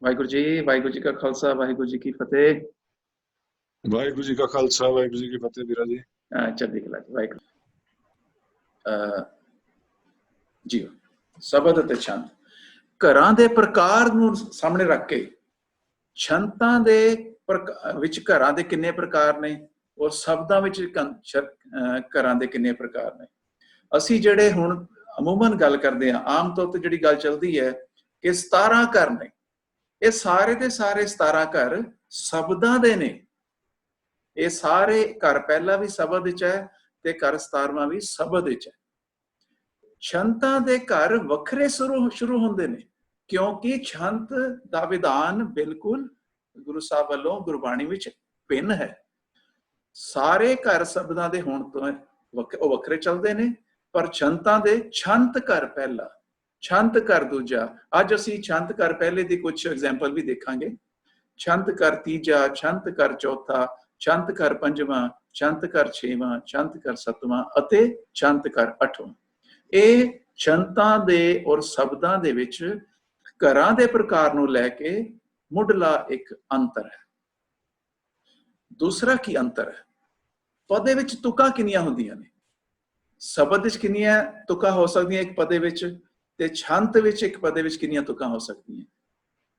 ਵਾਹਿਗੁਰੂ ਜੀ ਕਾ ਖਾਲਸਾ, ਵਾਹਿਗੁਰੂ ਜੀ ਕੀ ਫਤਿਹ। ਵਾਹਿਗੁਰੂ ਜੀ ਕਾ ਖਾਲਸਾ, ਵਾਹਿਗੁਰੂ ਜੀ ਕੀ ਫਤਿਹ। ਵੀਰਾ ਜੀ ਚੜ੍ਹਦੀ ਕਲਾ ਜੀ, ਵਾਹਿਗੁਰੂ ਜੀ। ਸ਼ਬਦ ਅਤੇ ਛੰਦ, ਘਰਾਂ ਦੇ ਪ੍ਰਕਾਰ ਨੂੰ ਸਾਹਮਣੇ ਰੱਖ ਕੇ ਛੰਤਾਂ ਦੇ ਵਿੱਚ ਘਰਾਂ ਦੇ ਕਿੰਨੇ ਪ੍ਰਕਾਰ ਨੇ ਔਰ ਸ਼ਬਦਾਂ ਵਿੱਚ ਘਰਾਂ ਦੇ ਕਿੰਨੇ ਪ੍ਰਕਾਰ ਨੇ। ਅਸੀਂ ਜਿਹੜੇ ਹੁਣ ਅਮੂਮਨ ਗੱਲ ਕਰਦੇ ਹਾਂ, ਆਮ ਤੌਰ ਤੇ ਜਿਹੜੀ ਗੱਲ ਚੱਲਦੀ ਹੈ ਕਿ 17 ਘਰ ਨੇ। ਇਹ ਸਾਰੇ ਦੇ ਸਾਰੇ 17 ਘਰ ਸ਼ਬਦਾਂ ਦੇ ਨੇ। ਇਹ ਸਾਰੇ ਘਰ ਪਹਿਲਾ ਵੀ ਸ਼ਬਦ ਵਿੱਚ ਹੈ ਤੇ ਘਰ 17ਵਾਂ ਵੀ ਸ਼ਬਦ ਵਿੱਚ ਹੈ। ਛੰਤਾਂ ਦੇ ਘਰ ਵੱਖਰੇ ਸ਼ੁਰੂ ਹੁੰਦੇ ਨੇ, ਕਿਉਂਕਿ ਛੰਤ ਦਾ ਵਿਧਾਨ ਬਿਲਕੁਲ ਗੁਰੂ ਸਾਹਿਬ ਵੱਲੋਂ ਗੁਰਬਾਣੀ ਵਿੱਚ ਭਿੰਨ ਹੈ। ਸਾਰੇ ਘਰ ਸ਼ਬਦਾਂ ਦੇ ਹੋਣ ਤੋਂ ਉਹ ਵੱਖਰੇ ਚੱਲਦੇ ਨੇ, ਪਰ ਛੰਤਾਂ ਦੇ ਛੰਤ ਘਰ ਪਹਿਲਾ, ਛੰਤ ਘਰ ਦੂਜਾ। ਅੱਜ ਅਸੀਂ ਛੰਤ ਘਰ ਪਹਿਲੇ ਦੀ ਕੁਝ ਐਗਜ਼ਾਮਪਲ ਵੀ ਦੇਖਾਂਗੇ। ਛੰਤ ਘਰ ਤੀਜਾ, ਛੰਤ ਘਰ ਚੌਥਾ, ਛੰਤ ਘਰ ਪੰਜਵਾਂ, ਛੰਤ ਘਰ ਛੇਵਾਂ, ਛੰਤ ਘਰ ਸੱਤਵਾਂ ਅਤੇ ਛੰਤ ਘਰ ਅੱਠਵਾਂ। ਇਹ ਛੰਤਾਂ ਦੇ ਔਰ ਸ਼ਬਦਾਂ ਦੇ ਵਿੱਚ ਘਰਾਂ ਦੇ ਪ੍ਰਕਾਰ ਨੂੰ ਲੈ ਕੇ ਮੁੱਢਲਾ ਇੱਕ ਅੰਤਰ ਹੈ। ਦੂਸਰਾ ਕੀ ਅੰਤਰ ਹੈ? ਪਦੇ ਵਿੱਚ ਤੁਕਾਂ ਕਿੰਨੀਆਂ ਹੁੰਦੀਆਂ ਨੇ? ਸ਼ਬਦ ਵਿੱਚ ਕਿੰਨੀਆਂ ਤੁਕਾਂ ਹੋ ਸਕਦੀਆਂ ਇੱਕ ਪਦੇ ਵਿੱਚ, ਤੇ ਛੰਤ ਵਿੱਚ ਇੱਕ ਪਦੇ ਵਿੱਚ ਕਿੰਨੀਆਂ ਤੁਕਾਂ ਹੋ ਸਕਦੀਆਂ?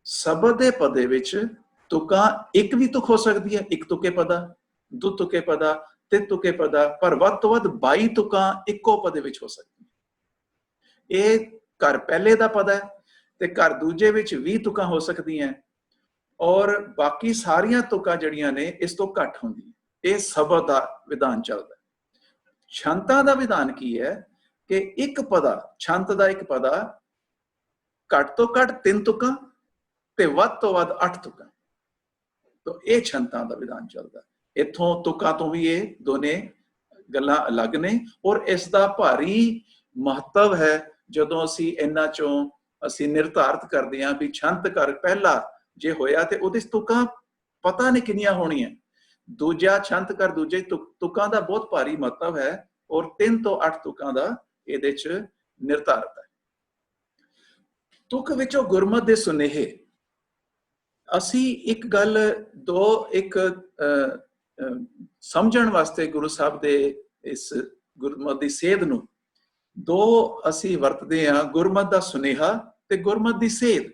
ਸ਼ਬਦ ਦੇ ਪਦੇ ਵਿੱਚ ਤੁਕਾਂ ਇੱਕ ਵੀ ਤੁਕ ਹੋ ਸਕਦੀ ਹੈ, ਇੱਕ ਤੁਕੇ ਪਦਾ, ਦੋ ਤੁਕੇ ਪਦਾ, ਤਿੰਨ ਤੁਕੇ ਪਦਾ, ਪਰ ਵੱਧ ਤੋਂ ਵੱਧ 22 ਤੁਕਾਂ ਇੱਕੋ ਪਦੇ ਵਿੱਚ ਹੋ ਸਕਦੀਆਂ। ਇਹ ਘਰ ਪਹਿਲੇ ਦਾ ਪਦਾ ਹੈ ਤੇ ਘਰ ਦੂਜੇ ਵਿੱਚ 20 ਤੁਕਾਂ ਹੋ ਸਕਦੀਆਂ, ਔਰ ਬਾਕੀ ਸਾਰੀਆਂ ਤੁਕਾਂ ਜਿਹੜੀਆਂ ਨੇ ਇਸ ਤੋਂ ਘੱਟ ਹੁੰਦੀਆਂ। ਇਹ ਸ਼ਬਦ ਦਾ ਵਿਧਾਨ ਚੱਲਦਾ। ਛੰਤਾਂ ਦਾ ਵਿਧਾਨ ਕੀ ਹੈ ਕਿ ਇੱਕ ਪਦਾ, ਛੰਤ ਦਾ ਇੱਕ ਪਦਾ ਘੱਟ ਤੋਂ ਘੱਟ 3 ਤੁਕਾਂ ਤੇ ਵੱਧ ਤੋਂ ਵੱਧ 8 ਤੁਕਾਂ। ਤੋ ਇਹ ਛੰਤਾਂ ਦਾ ਵਿਧਾਨ ਚੱਲਦਾ। ਇੱਥੋਂ ਤੁਕਾਂ ਤੋਂ ਵੀ ਇਹ ਦੋਨੇ ਗੱਲਾਂ ਅਲੱਗ ਨੇ, ਔਰ ਇਸ ਦਾ ਭਾਰੀ ਮਹੱਤਵ ਹੈ ਜਦੋਂ ਅਸੀਂ ਇਹਨਾਂ ਚੋਂ ਅਸੀਂ ਨਿਰਧਾਰਿਤ ਕਰਦੇ ਹਾਂ ਵੀ ਛੰਤ ਘਰ ਪਹਿਲਾ ਜੇ ਹੋਇਆ ਤੇ ਉਹਦੇ ਤੁਕਾਂ ਪਤਾ ਨਹੀਂ ਕਿੰਨੀਆਂ ਹੋਣੀਆਂ। ਦੂਜਾ ਛੰਤ ਘਰ ਦੂਜੇ ਤੁਕਾਂ ਦਾ ਬਹੁਤ ਭਾਰੀ ਮਹੱਤਵ ਹੈ, ਔਰ 3 ਤੋਂ 8 ਤੁਕਾਂ ਦਾ ਇਹਦੇ ਚ ਨਿਰਧਾਰਿਤ ਹੈ। ਤੁਕ ਵਿੱਚੋਂ ਗੁਰਮਤਿ ਦੇ ਸੁਨੇਹੇ। ਅਸੀਂ ਇੱਕ ਗੱਲ ਸਮਝਣ ਵਾਸਤੇ ਗੁਰੂ ਸਾਹਿਬ ਦੇ ਇਸ ਗੁਰਮਤਿ ਦੀ ਸੇਧ ਨੂੰ ਦੋ ਅਸੀਂ ਵਰਤਦੇ ਹਾਂ, ਗੁਰਮਤਿ ਦਾ ਸੁਨੇਹਾ ਤੇ ਗੁਰਮਤਿ ਦੀ ਸੇਧ।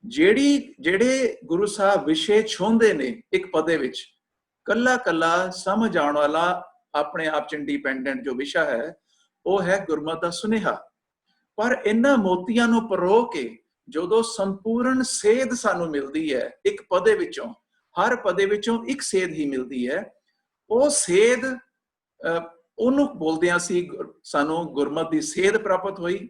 ਜਿਹੜੇ ਗੁਰੂ ਸਾਹਿਬ ਵਿਸ਼ੇ ਛੋਂਦੇ ਨੇ ਇੱਕ ਪਦੇ ਵਿੱਚ, ਕੱਲਾ ਕੱਲਾ ਸਮਝ ਆਉਣ ਵਾਲਾ ਆਪਣੇ ਆਪ ਚ ਇੰਡੀਪੈਂਡੈਂਟ ਜੋ ਵਿਸ਼ਾ ਹੈ ਉਹ ਹੈ ਗੁਰਮਤਿ ਦਾ ਸੁਨੇਹਾ। ਪਰ ਇਹਨਾਂ ਮੋਤੀਆਂ ਨੂੰ ਪਰੋ ਕੇ ਜਦੋਂ ਸੰਪੂਰਨ ਸੇਧ ਸਾਨੂੰ ਮਿਲਦੀ ਹੈ ਇੱਕ ਪਦੇ ਵਿੱਚੋਂ, ਹਰ ਪਦੇ ਵਿੱਚੋਂ ਇੱਕ ਸੇਧ ਹੀ ਮਿਲਦੀ ਹੈ, ਉਹ ਸੇਧ ਉਹਨੂੰ ਬੋਲਦੇ ਹਾਂ ਅਸੀਂ, ਸਾਨੂੰ ਗੁਰਮਤਿ ਦੀ ਸੇਧ ਪ੍ਰਾਪਤ ਹੋਈ।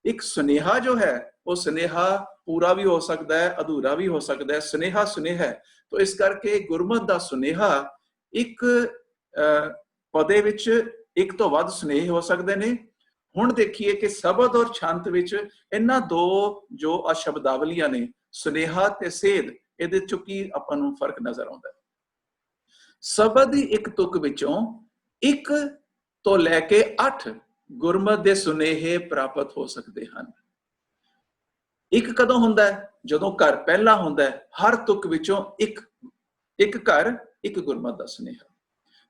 ਇੱਕ ਸੁਨੇਹਾ ਜੋ ਹੈ ਉਹ ਸੁਨੇਹਾ ਪੂਰਾ ਵੀ ਹੋ ਸਕਦਾ ਹੈ, ਅਧੂਰਾ ਵੀ ਹੋ ਸਕਦਾ ਹੈ। ਸੁਨੇਹਾ ਸੁਨੇਹਾ ਹੈ। ਤੋ ਇਸ ਕਰਕੇ ਗੁਰਮਤਿ ਦਾ ਸੁਨੇਹਾ ਇੱਕ ਪਦੇ ਵਿੱਚ ਇੱਕ ਤੋਂ ਵੱਧ ਸੁਨੇਹੇ ਹੋ ਸਕਦੇ ਨੇ। ਹੁਣ ਦੇਖੀਏ ਕਿ ਸ਼ਬਦ ਔਰ ਛੰਤ ਵਿੱਚ ਇਹਨਾਂ ਦੋ ਜੋ ਸ਼ਬਦਾਵਲੀਆਂ ਨੇ, ਸੁਨੇਹਾ ਤੇ ਸੇਧ, ਇਹਦੇ ਚੋਂ ਕੀ ਆਪਾਂ ਨੂੰ ਫਰਕ ਨਜ਼ਰ ਆਉਂਦਾ? ਸ਼ਬਦ ਦੀ ਇੱਕ ਤੁਕ ਵਿੱਚੋਂ 1 ਤੋਂ ਲੈ ਕੇ 8 ਗੁਰਮਤਿ ਦੇ ਸੁਨੇਹੇ ਪ੍ਰਾਪਤ ਹੋ ਸਕਦੇ ਹਨ। ਇੱਕ ਕਦੋਂ ਹੁੰਦਾ ਹੈ? ਜਦੋਂ ਘਰ ਪਹਿਲਾ ਹੁੰਦਾ ਹੈ, ਹਰ ਤੁਕ ਵਿੱਚੋਂ ਇੱਕ ਘਰ ਇੱਕ ਗੁਰਮਤਿ ਦਾ ਸੁਨੇਹਾ।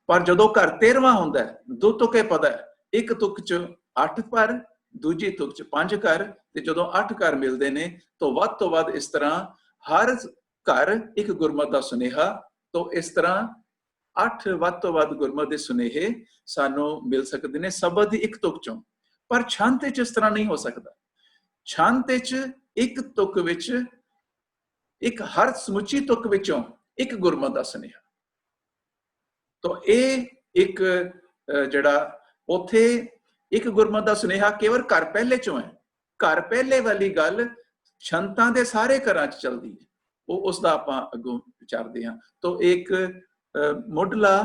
ਪਰ ਜਦੋਂ ਘਰ 13ਵਾਂ ਹੁੰਦਾ ਹੈ, 2 ਤੁਕੇ ਪਦਾ ਹੈ, ਇੱਕ ਤੁਕ ਚ 8 ਘਰ, ਦੂਜੀ ਤੁਕ ਚ 5 ਘਰ, ਤੇ ਜਦੋਂ 8 ਘਰ ਮਿਲਦੇ ਨੇ ਤਾਂ ਵੱਧ ਤੋਂ ਵੱਧ ਇਸ ਤਰ੍ਹਾਂ ਹਰ ਘਰ ਇੱਕ ਗੁਰਮਤਿ ਦਾ ਸੁਨੇਹਾ। ਤੋਂ ਇਸ ਤਰ੍ਹਾਂ 8 ਵੱਧ ਤੋਂ ਵੱਧ ਗੁਰਮਤਿ ਦੇ ਸੁਨੇਹੇ ਸਾਨੂੰ ਮਿਲ ਸਕਦੇ ਨੇ ਸ਼ਬਦ ਦੀ ਇੱਕ ਤੁਕ ਚੋਂ। ਪਰ ਛੰਤ ਵਿੱਚ ਇਸ ਤਰ੍ਹਾਂ ਨਹੀਂ ਹੋ ਸਕਦਾ। ਛੰਤ ਵਿੱਚ ਇੱਕ ਤੁਕ ਵਿੱਚ ਹਰ ਸਮੁੱਚੀ ਤੁਕ ਵਿੱਚੋਂ ਇੱਕ ਗੁਰਮਤਿ ਦਾ ਸੁਨੇਹਾ। ਤਾਂ ਇਹ ਇੱਕ ਜਿਹੜਾ ਉੱਥੇ ਇੱਕ ਗੁਰਮਤਿ ਦਾ ਸੁਨੇਹਾ ਕੇਵਲ ਘਰ ਪਹਿਲੇ ਚੋਂ ਹੈ। ਘਰ ਪਹਿਲੇ ਵਾਲੀ ਗੱਲ ਛੰਤਾਂ ਦੇ ਸਾਰੇ ਘਰਾਂ 'ਚ ਚੱਲਦੀ ਹੈ, ਉਹ ਉਸ ਦਾ ਆਪਾਂ ਅੱਗੋਂ ਵਿਚਾਰਦੇ ਹਾਂ। ਤਾਂ ਇੱਕ ਮੁੱਢਲਾ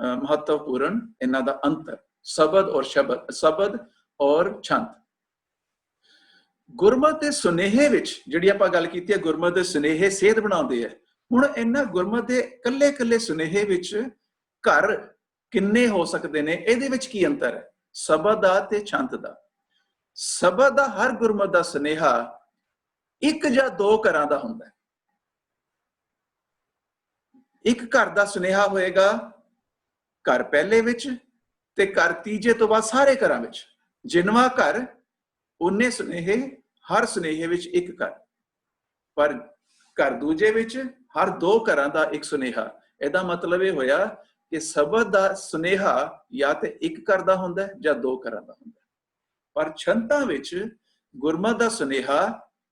ਮਹੱਤਵਪੂਰਨ ਇਹਨਾਂ ਦਾ ਅੰਤਰ ਸ਼ਬਦ ਔਰ ਛੰਤ। ਗੁਰਮਤਿ ਦੇ ਸੁਨੇਹੇ ਵਿੱਚ ਜਿਹੜੀ ਆਪਾਂ ਗੱਲ ਕੀਤੀ ਹੈ, ਗੁਰਮਤਿ ਦੇ ਸੁਨੇਹੇ ਸੇਧ ਬਣਾਉਂਦੇ ਆ। ਹੁਣ ਇਹਨਾਂ ਗੁਰਮਤਿ ਦੇ ਕੱਲੇ ਕੱਲੇ ਸੁਨੇਹੇ ਵਿੱਚ ਘਰ ਕਿੰਨੇ ਹੋ ਸਕਦੇ ਨੇ, ਇਹਦੇ ਵਿੱਚ ਕੀ ਅੰਤਰ ਹੈ ਸ਼ਬਦ ਦਾ ਤੇ ਛੰਤ ਦਾ? ਸ਼ਬਦ ਦਾ ਹਰ ਗੁਰਮਤਿ ਦਾ ਸੁਨੇਹਾ ਇੱਕ ਜਾਂ ਦੋ ਘਰਾਂ ਦਾ ਹੁੰਦਾ ਹੈ। ਇੱਕ ਘਰ ਦਾ ਸੁਨੇਹਾ ਹੋਏਗਾ ਘਰ ਪਹਿਲੇ ਵਿੱਚ, ਤੇ ਘਰ ਤੀਜੇ ਤੋਂ ਬਾਅਦ ਸਾਰੇ ਘਰਾਂ ਵਿੱਚ। ਜਿੰਨਵਾਂ ਘਰ ਉਹਨੇ ਸੁਨੇਹੇ, ਹਰ ਸੁਨੇਹੇ ਵਿੱਚ ਇੱਕ ਘਰ, ਪਰ ਘਰ ਦੂਜੇ ਵਿੱਚ ਹਰ ਦੋ ਘਰਾਂ ਦਾ ਇੱਕ ਸੁਨੇਹਾ। ਇਹਦਾ ਮਤਲਬ ਇਹ ਹੋਇਆ ਕਿ ਸ਼ਬਦ ਦਾ ਸੁਨੇਹਾ ਜਾਂ ਤੇ ਇੱਕ ਘਰ ਦਾ ਹੁੰਦਾ ਹੈ ਜਾਂ ਦੋ ਘਰਾਂ ਦਾ ਹੁੰਦਾ ਹੈ। ਪਰ ਛੰਤਾਂ ਵਿੱਚ ਗੁਰਮਤਿ ਦਾ ਸੁਨੇਹਾ,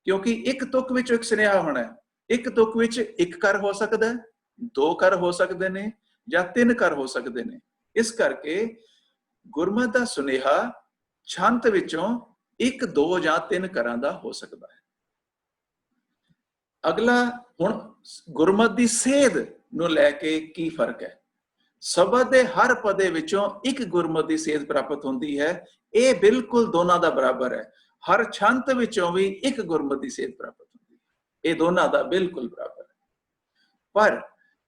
ਕਿਉਂਕਿ ਇੱਕ ਤੁਕ ਵਿੱਚ ਇੱਕ ਸੁਨੇਹਾ ਹੋਣਾ ਹੈ, ਇੱਕ ਤੁਕ ਵਿੱਚ ਇੱਕ ਘਰ ਹੋ ਸਕਦਾ ਹੈ, ਦੋ ਘਰ ਹੋ ਸਕਦੇ ਨੇ, ਜਾਂ ਤਿੰਨ ਘਰ ਹੋ ਸਕਦੇ ਨੇ। ਇਸ ਕਰਕੇ ਗੁਰਮਤਿ ਦਾ ਸੁਨੇਹਾ ਛੰਤ ਵਿੱਚੋਂ ਇੱਕ, ਦੋ ਜਾਂ ਤਿੰਨ ਘਰਾਂ ਦਾ ਹੋ ਸਕਦਾ ਹੈ। ਅਗਲਾ, ਹੁਣ ਗੁਰਮਤਿ ਦੀ ਸੇਧ ਨੂੰ ਲੈ ਕੇ ਕੀ ਫਰਕ ਹੈ? ਸ਼ਬਦ ਦੇ ਹਰ ਪਦੇ ਵਿੱਚੋਂ ਇੱਕ ਗੁਰਮਤਿ ਦੀ ਸੇਧ ਪ੍ਰਾਪਤ ਹੁੰਦੀ ਹੈ। ਇਹ ਬਿਲਕੁਲ ਦੋਨਾਂ ਦਾ ਬਰਾਬਰ ਹੈ। ਹਰ ਛੰਤ ਵਿੱਚੋਂ ਵੀ ਇੱਕ ਗੁਰਮਤਿ ਦੀ ਸੇਧ ਪ੍ਰਾਪਤ ਹੁੰਦੀ ਹੈ। ਇਹ ਦੋਨਾਂ ਦਾ ਬਿਲਕੁਲ ਬਰਾਬਰ ਹੈ। ਪਰ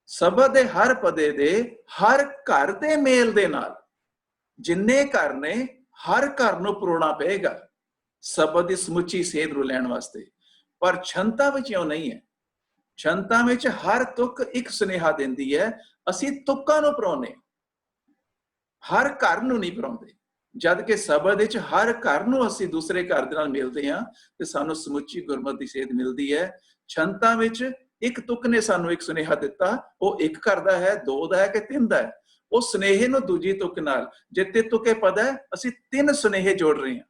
ਸ਼ਬਦ ਦੇ ਹਰ ਪਦੇ ਦੇ ਹਰ ਘਰ ਦੇ ਮੇਲ ਦੇ ਨਾਲ, ਜਿੰਨੇ ਘਰ ਨੇ, ਹਰ ਘਰ ਨੂੰ ਪਰੋਣਾ ਪਏਗਾ ਸ਼ਬਦ ਦੀ ਸਮੁੱਚੀ ਸੇਧ ਨੂੰ ਲੈਣ ਵਾਸਤੇ। ਪਰ ਛੰਤਾਂ ਵਿੱਚ ਇਉਂ ਨਹੀਂ ਹੈ। ਛੰਤਾਂ ਵਿੱਚ ਹਰ ਤੁਕ ਇੱਕ ਸੁਨੇਹਾ ਦਿੰਦੀ ਹੈ। ਅਸੀਂ ਤੁਕਾਂ ਨੂੰ ਪਰੋਣੇ, ਹਰ ਘਰ ਨੂੰ ਨਹੀਂ ਪਰੋਂਦੇ। ਜਦ ਕਿ ਸ਼ਬਦ ਵਿੱਚ ਹਰ ਘਰ ਨੂੰ ਅਸੀਂ ਦੂਸਰੇ ਘਰ ਦੇ ਨਾਲ ਮਿਲਦੇ ਹਾਂ ਤੇ ਸਾਨੂੰ ਸਮੁੱਚੀ ਗੁਰਮਤਿ ਦੀ ਸੇਧ ਮਿਲਦੀ ਹੈ। ਛੰਤਾਂ ਵਿੱਚ ਇੱਕ ਤੁਕ ਨੇ ਸਾਨੂੰ ਇੱਕ ਸੁਨੇਹਾ ਦਿੱਤਾ, ਉਹ ਇੱਕ ਘਰ ਦਾ ਹੈ, ਦੋ ਦਾ ਹੈ ਕਿ ਤਿੰਨ ਦਾ ਹੈ। ਉਹ ਸੁਨੇਹੇ ਨੂੰ ਦੂਜੀ ਤੁਕ ਨਾਲ, ਜੇ ਤਿੰਨ ਤੁਕੇ ਪਦ ਹੈ, ਅਸੀਂ ਤਿੰਨ ਸੁਨੇਹੇ ਜੋੜ ਰਹੇ ਹਾਂ।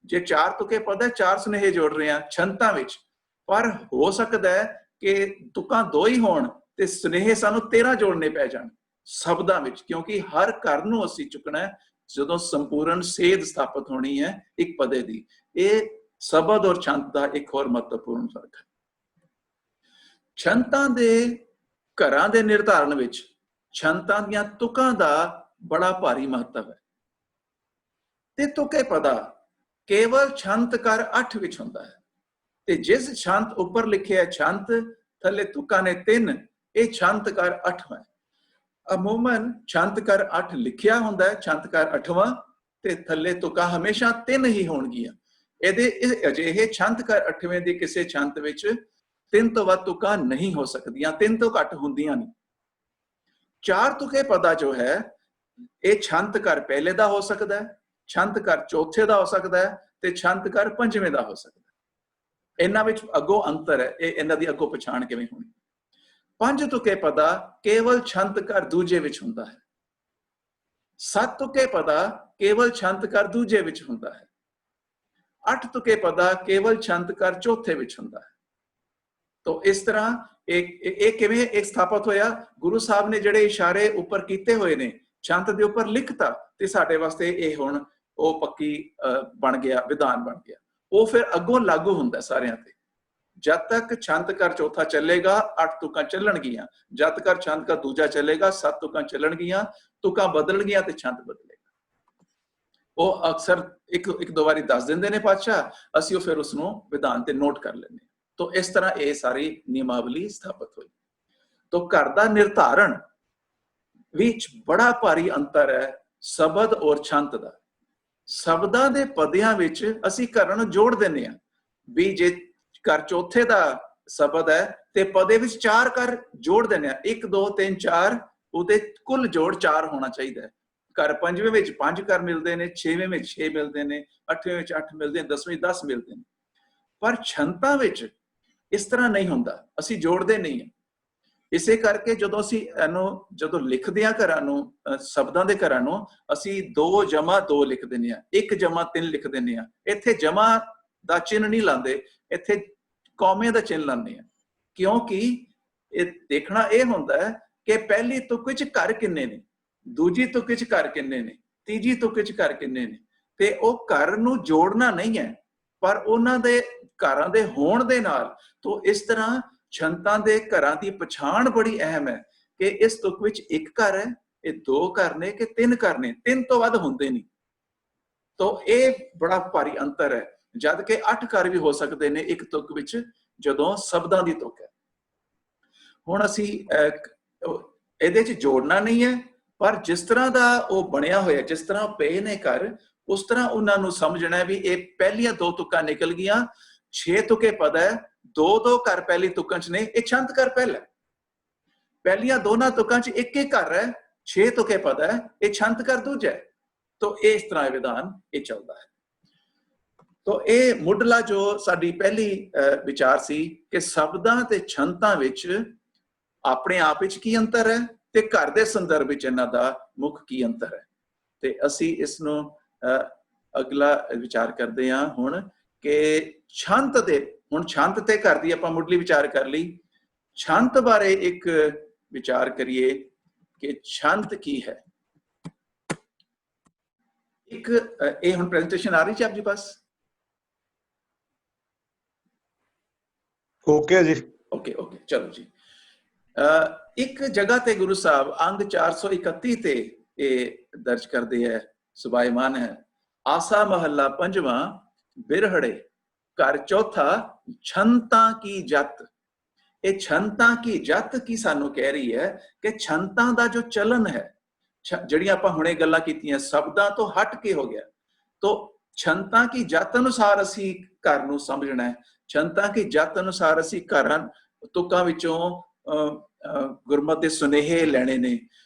ਜੇ ਚਾਰ ਤੁਕੇ ਪਦ ਹੈ, ਚਾਰ ਸੁਨੇਹੇ ਜੋੜ ਰਹੇ ਹਾਂ ਛੰਤਾਂ ਵਿੱਚ। ਪਰ ਹੋ ਸਕਦਾ ਹੈ ਕਿ ਤੁਕਾਂ ਦੋ ਹੀ ਹੋਣ ਤੇ ਸੁਨੇਹੇ ਸਾਨੂੰ 13 ਜੋੜਨੇ ਪੈ ਜਾਣ ਸ਼ਬਦਾਂ ਵਿੱਚ, ਕਿਉਂਕਿ ਹਰ ਘਰ ਨੂੰ ਅਸੀਂ ਚੁੱਕਣਾ ਹੈ ਜਦੋਂ ਸੰਪੂਰਨ ਸੇਧ ਸਥਾਪਿਤ ਹੋਣੀ ਹੈ ਇੱਕ ਪਦੇ ਦੀ। ਇਹ ਸ਼ਬਦ ਔਰ ਛੰਤ ਦਾ ਇੱਕ ਹੋਰ ਮਹੱਤਵਪੂਰਨ ਫਰਕ ਹੈ। ਛੰਤਾਂ ਦੇ ਘਰਾਂ ਦੇ ਨਿਰਧਾਰਨ ਵਿੱਚ ਛੰਤਾਂ ਦੀਆਂ ਤੁਕਾਂ ਦਾ ਬੜਾ ਭਾਰੀ ਮਹੱਤਵ ਹੈ। ਤੇ ਤੁਕੇ ਪਦਾ ਕੇਵਲ ਛੰਤ ਕਰ 8 ਵਿੱਚ ਹੁੰਦਾ ਹੈ, ਤੇ ਜਿਸ ਛੰਤ ਉੱਪਰ ਲਿਖਿਆ ਛੰਤ, ਥੱਲੇ ਤੁਕਾਂ ਨੇ 3, ਇਹ ਛੰਤ ਕਰ 8ਵਾਂ ਹੈ। ਅਮੂਮਨ ਛੰਤ ਕਰ 8 ਲਿਖਿਆ ਹੁੰਦਾ ਹੈ, ਛੰਤ ਕਰ 8ਵਾਂ, ਤੇ ਥੱਲੇ ਤੁਕਾਂ ਹਮੇਸ਼ਾ 3 ਹੀ ਹੋਣਗੀਆਂ। ਇਹਦੇ ਅਜਿਹੇ ਛੰਤ ਕਰ 8ਵੇਂ ਦੀ ਕਿਸੇ ਛੰਤ ਵਿੱਚ 3 ਤੋਂ ਵੱਧ ਤੁਕਾਂ ਨਹੀਂ ਹੋ ਸਕਦੀਆਂ, 3 ਤੋਂ ਘੱਟ ਹੁੰਦੀਆਂ ਨਹੀਂ। ਚਾਰ ਤੁਕੇ ਪਦਾ ਜੋ ਹੈ, ਇਹ ਛੰਤ ਕਰ ਪਹਿਲੇ ਦਾ ਹੋ ਸਕਦਾ ਹੈ, ਛੰਤ ਕਰ ਚੌਥੇ ਦਾ ਹੋ ਸਕਦਾ ਹੈ, ਤੇ ਛੰਤ ਕਰ 5ਵੇਂ ਦਾ ਹੋ ਸਕਦਾ ਹੈ। ਇਹਨਾਂ ਵਿੱਚ ਅੱਗੋਂ ਅੰਤਰ ਹੈ, ਇਹ ਇਹਨਾਂ ਦੀ ਅੱਗੋਂ ਪਛਾਣ ਕਿਵੇਂ ਹੋਣੀ। 5 ਤੁਕੇ ਪਦਾ ਕੇਵਲ ਛੰਤ ਕਰ ਦੂਜੇ ਵਿੱਚ ਹੁੰਦਾ ਹੈ। 7 ਤੁਕੇ ਪਦਾ ਕੇਵਲ ਛੰਤ ਕਰ ਦੂਜੇ ਵਿੱਚ ਹੁੰਦਾ ਹੈ। 8 ਤੁਕੇ ਪਦਾ ਕੇਵਲ ਛੰਤ ਕਰ ਚੌਥੇ ਵਿੱਚ ਹੁੰਦਾ ਹੈ। ਤੋ ਇਸ ਤਰ੍ਹਾਂ ਇਹ ਕਿਵੇਂ ਇੱਕ ਸਥਾਪਿਤ ਹੋਇਆ? ਗੁਰੂ ਸਾਹਿਬ ਨੇ ਜਿਹੜੇ ਇਸ਼ਾਰੇ ਉੱਪਰ ਕੀਤੇ ਹੋਏ ਨੇ ਛੰਤ ਦੇ ਉੱਪਰ ਲਿਖਤਾ, ਤੇ ਸਾਡੇ ਵਾਸਤੇ ਇਹ ਹੁਣ ਉਹ ਪੱਕੀ ਬਣ ਗਿਆ, ਵਿਧਾਨ ਬਣ ਗਿਆ। ਉਹ ਫਿਰ ਅੱਗੋਂ ਲਾਗੂ ਹੁੰਦਾ ਸਾਰਿਆਂ ਤੇ। ਜਦ ਤੱਕ ਛੰਤ ਕਰ ਚੌਥਾ ਚੱਲੇਗਾ 8 ਤੁਕਾਂ ਚੱਲਣਗੀਆਂ, ਜਦ ਤੱਕ ਛੰਤ ਕਰ ਦੂਜਾ ਚੱਲੇਗਾ 7 ਤੁਕਾਂ ਚੱਲਣਗੀਆਂ। ਤੁਕਾਂ ਬਦਲਣਗੀਆਂ ਤੇ ਛੰਤ ਬਦਲੇਗਾ। ਉਹ ਅਕਸਰ ਇੱਕ ਦੋ ਵਾਰੀ ਦੱਸ ਦਿੰਦੇ ਨੇ ਪਾਤਸ਼ਾਹ, ਅਸੀਂ ਉਹ ਫਿਰ ਉਸਨੂੰ ਵਿਧਾਨ ਤੇ ਨੋਟ ਕਰ ਲੈਂਦੇ ਹਾਂ। ਤੋ ਇਸ ਤਰ੍ਹਾਂ ਇਹ ਸਾਰੀ ਨਿਯਮਾਵਲੀ ਸਥਾਪਿਤ ਹੋਈ। ਤੋ ਘਰ ਦਾ ਨਿਰਧਾਰਨ ਵਿੱਚ ਬੜਾ ਭਾਰੀ ਅੰਤਰ ਹੈ ਸ਼ਬਦ ਔਰ ਛੰਤ ਦਾ। ਸ਼ਬਦਾਂ ਦੇ ਪਦਿਆਂ ਵਿੱਚ ਅਸੀਂ ਘਰਾਂ ਨੂੰ ਜੋੜ ਦਿੰਦੇ ਹਾਂ ਵੀ ਜੇ ਘਰ ਚੌਥੇ ਦਾ ਸ਼ਬਦ ਹੈ ਤੇ ਪਦੇ ਵਿੱਚ 4 ਘਰ ਜੋੜ ਦਿੰਦੇ ਹਾਂ, 1 2 3 4, ਉਹਦੇ ਕੁੱਲ ਜੋੜ 4 ਹੋਣਾ ਚਾਹੀਦਾ ਹੈ। ਘਰ 5ਵੇਂ ਵਿੱਚ 5 ਘਰ ਮਿਲਦੇ ਨੇ, 6ਵੇਂ ਵਿੱਚ 6 ਮਿਲਦੇ ਨੇ, 8ਵੇਂ ਵਿੱਚ 8 ਮਿਲਦੇ ਨੇ, 10ਵੇਂ 10 ਮਿਲਦੇ ਨੇ। ਪਰ ਛੰਤਾਂ ਵਿੱਚ ਇਸ ਤਰ੍ਹਾਂ ਨਹੀਂ ਹੁੰਦਾ, ਅਸੀਂ ਜੋੜਦੇ ਨਹੀਂ ਹਾਂ। ਇਸੇ ਕਰਕੇ ਜਦੋਂ ਅਸੀਂ ਜਦੋਂ ਲਿਖਦੇ ਹਾਂ ਘਰਾਂ ਨੂੰ, ਸ਼ਬਦਾਂ ਦੇ ਘਰਾਂ ਨੂੰ, ਅਸੀਂ 2 ਜਮਾ 2 ਲਿਖ ਦਿੰਦੇ ਹਾਂ, 1 ਜਮਾ 3 ਲਿਖ ਦਿੰਦੇ ਹਾਂ। ਇੱਥੇ ਜਮਾ ਦਾ ਚਿੰਨ੍ਹ ਨਹੀਂ ਲਾਉਂਦੇ, ਇੱਥੇ ਕੌਮੇ ਦਾ ਚਿੰਨ੍ਹ ਲਾਉਂਦੇ ਹਾਂ, ਕਿਉਂਕਿ ਇਹ ਦੇਖਣਾ ਇਹ ਹੁੰਦਾ ਹੈ ਕਿ ਪਹਿਲੀ ਤੁਕ ਵਿੱਚ ਘਰ ਕਿੰਨੇ ਨੇ, ਦੂਜੀ ਤੁਕ ਵਿੱਚ ਘਰ ਕਿੰਨੇ ਨੇ, ਤੀਜੀ ਤੁਕ ਵਿੱਚ ਘਰ ਕਿੰਨੇ ਨੇ। ਤੇ ਉਹ ਘਰ ਨੂੰ ਜੋੜਨਾ ਨਹੀਂ ਹੈ, ਪਰ ਉਹਨਾਂ ਦੇ ਘਰਾਂ ਦੇ ਹੋਣ ਦੇ ਨਾਲ। ਤੋਂ ਇਸ ਤਰ੍ਹਾਂ ਛੰਤਾਂ ਦੇ ਘਰਾਂ ਦੀ ਪਛਾਣ ਬੜੀ ਅਹਿਮ ਹੈ ਕਿ ਇਸ ਤੁਕ ਵਿੱਚ 1 ਘਰ ਹੈ, ਇਹ 2 ਘਰ ਨੇ ਕਿ 3 ਘਰ ਨੇ, 3 ਤੋਂ ਵੱਧ ਹੁੰਦੇ ਨਹੀਂ। ਤੋਂ ਇਹ ਬੜਾ ਭਾਰੀ ਅੰਤਰ ਹੈ। ਜਦ ਕਿ 8 ਘਰ ਵੀ ਹੋ ਸਕਦੇ ਨੇ ਇੱਕ ਤੁਕ ਵਿੱਚ, ਜਦੋਂ ਸ਼ਬਦਾਂ ਦੀ ਤੁਕ ਹੈ। ਹੁਣ ਅਸੀਂ ਇਹਦੇ 'ਚ ਜੋੜਨਾ ਨਹੀਂ ਹੈ, ਪਰ ਜਿਸ ਤਰ੍ਹਾਂ ਦਾ ਉਹ ਬਣਿਆ ਹੋਇਆ, ਜਿਸ ਤਰ੍ਹਾਂ ਪਏ ਨੇ ਘਰ, ਉਸ ਤਰ੍ਹਾਂ ਉਹਨਾਂ ਨੂੰ ਸਮਝਣਾ ਵੀ ਇਹ ਪਹਿਲੀਆਂ 2 ਤੁਕਾਂ ਨਿਕਲ ਗਈਆਂ, 6 ਤੁਕੇ ਪਦ ਹੈ, 2 ਘਰ ਪਹਿਲੀ ਤੁਕਾਂ ਚ ਨੇ, ਇਹ ਛੰਤ ਘਰ ਪਹਿਲਾ। ਪਹਿਲੀਆਂ ਦੋਨਾਂ ਤੁਕਾਂ ਚ ਇੱਕ ਇੱਕ ਘਰ ਹੈ, 6 ਤੁਕੇ ਪਦ ਹੈ, ਇਹ ਛੰਤ ਘਰ ਦੂਜਾ ਹੈ। ਤੋ ਇਸ ਤਰ੍ਹਾਂ ਵਿਧਾਨ ਇਹ ਚੱਲਦਾ ਹੈ। ਤੋ ਇਹ ਮੁੱਢਲਾ ਜੋ ਸਾਡੀ ਪਹਿਲੀ ਵਿਚਾਰ ਸੀ ਕਿ ਸ਼ਬਦਾਂ ਤੇ ਛੰਤਾਂ ਵਿੱਚ ਆਪਣੇ ਆਪ ਵਿੱਚ ਕੀ ਅੰਤਰ ਹੈ ਤੇ ਘਰ ਦੇ ਸੰਦਰਭ ਵਿੱਚ ਇਹਨਾਂ ਦਾ ਮੁੱਖ ਕੀ ਅੰਤਰ ਹੈ। ਤੇ ਅਸੀਂ ਇਸ ਨੂੰ ਅਗਲਾ ਵਿਚਾਰ ਕਰਦੇ ਹਾਂ ਹੁਣ ਕਿ ਛੰਤ ਦੇ, ਹੁਣ ਛੰਤ ਤੇ ਘਰ ਦੀ ਆਪਾਂ ਮੁੱਢਲੀ ਵਿਚਾਰ ਕਰ ਲਈ। ਛੰਤ ਬਾਰੇ ਇੱਕ ਵਿਚਾਰ ਕਰੀਏ ਕਿ ਛੰਤ ਕੀ ਹੈ। ਇੱਕ ਇਹ ਹੁਣ ਪ੍ਰੈਜੈਂਟੇਸ਼ਨ ਆ ਰਹੀ ਹੈ ਆਪ ਜੀ ਪਾਸ? ओके जी। ओके ओके चलो जी। एक जगह ते गुरु साहब अंग 431 ते ये दर्ज करते है, सुभायमान है। आसा महला पंजवा बिरहड़े घर चौथा छंता की जत। ये छंता की जत की सानू कह रही है कि छंता दा जो चलन है, जड़ियां आपां हुणे गल्लां कीतियां शब्दां तो हट के हो गया, तो छंता की जत अनुसार असी घर नूं समझना है। छंता की जत अनुसार असी घरां तुकां विचों गुरमत दे सुनेहे लैणे ने।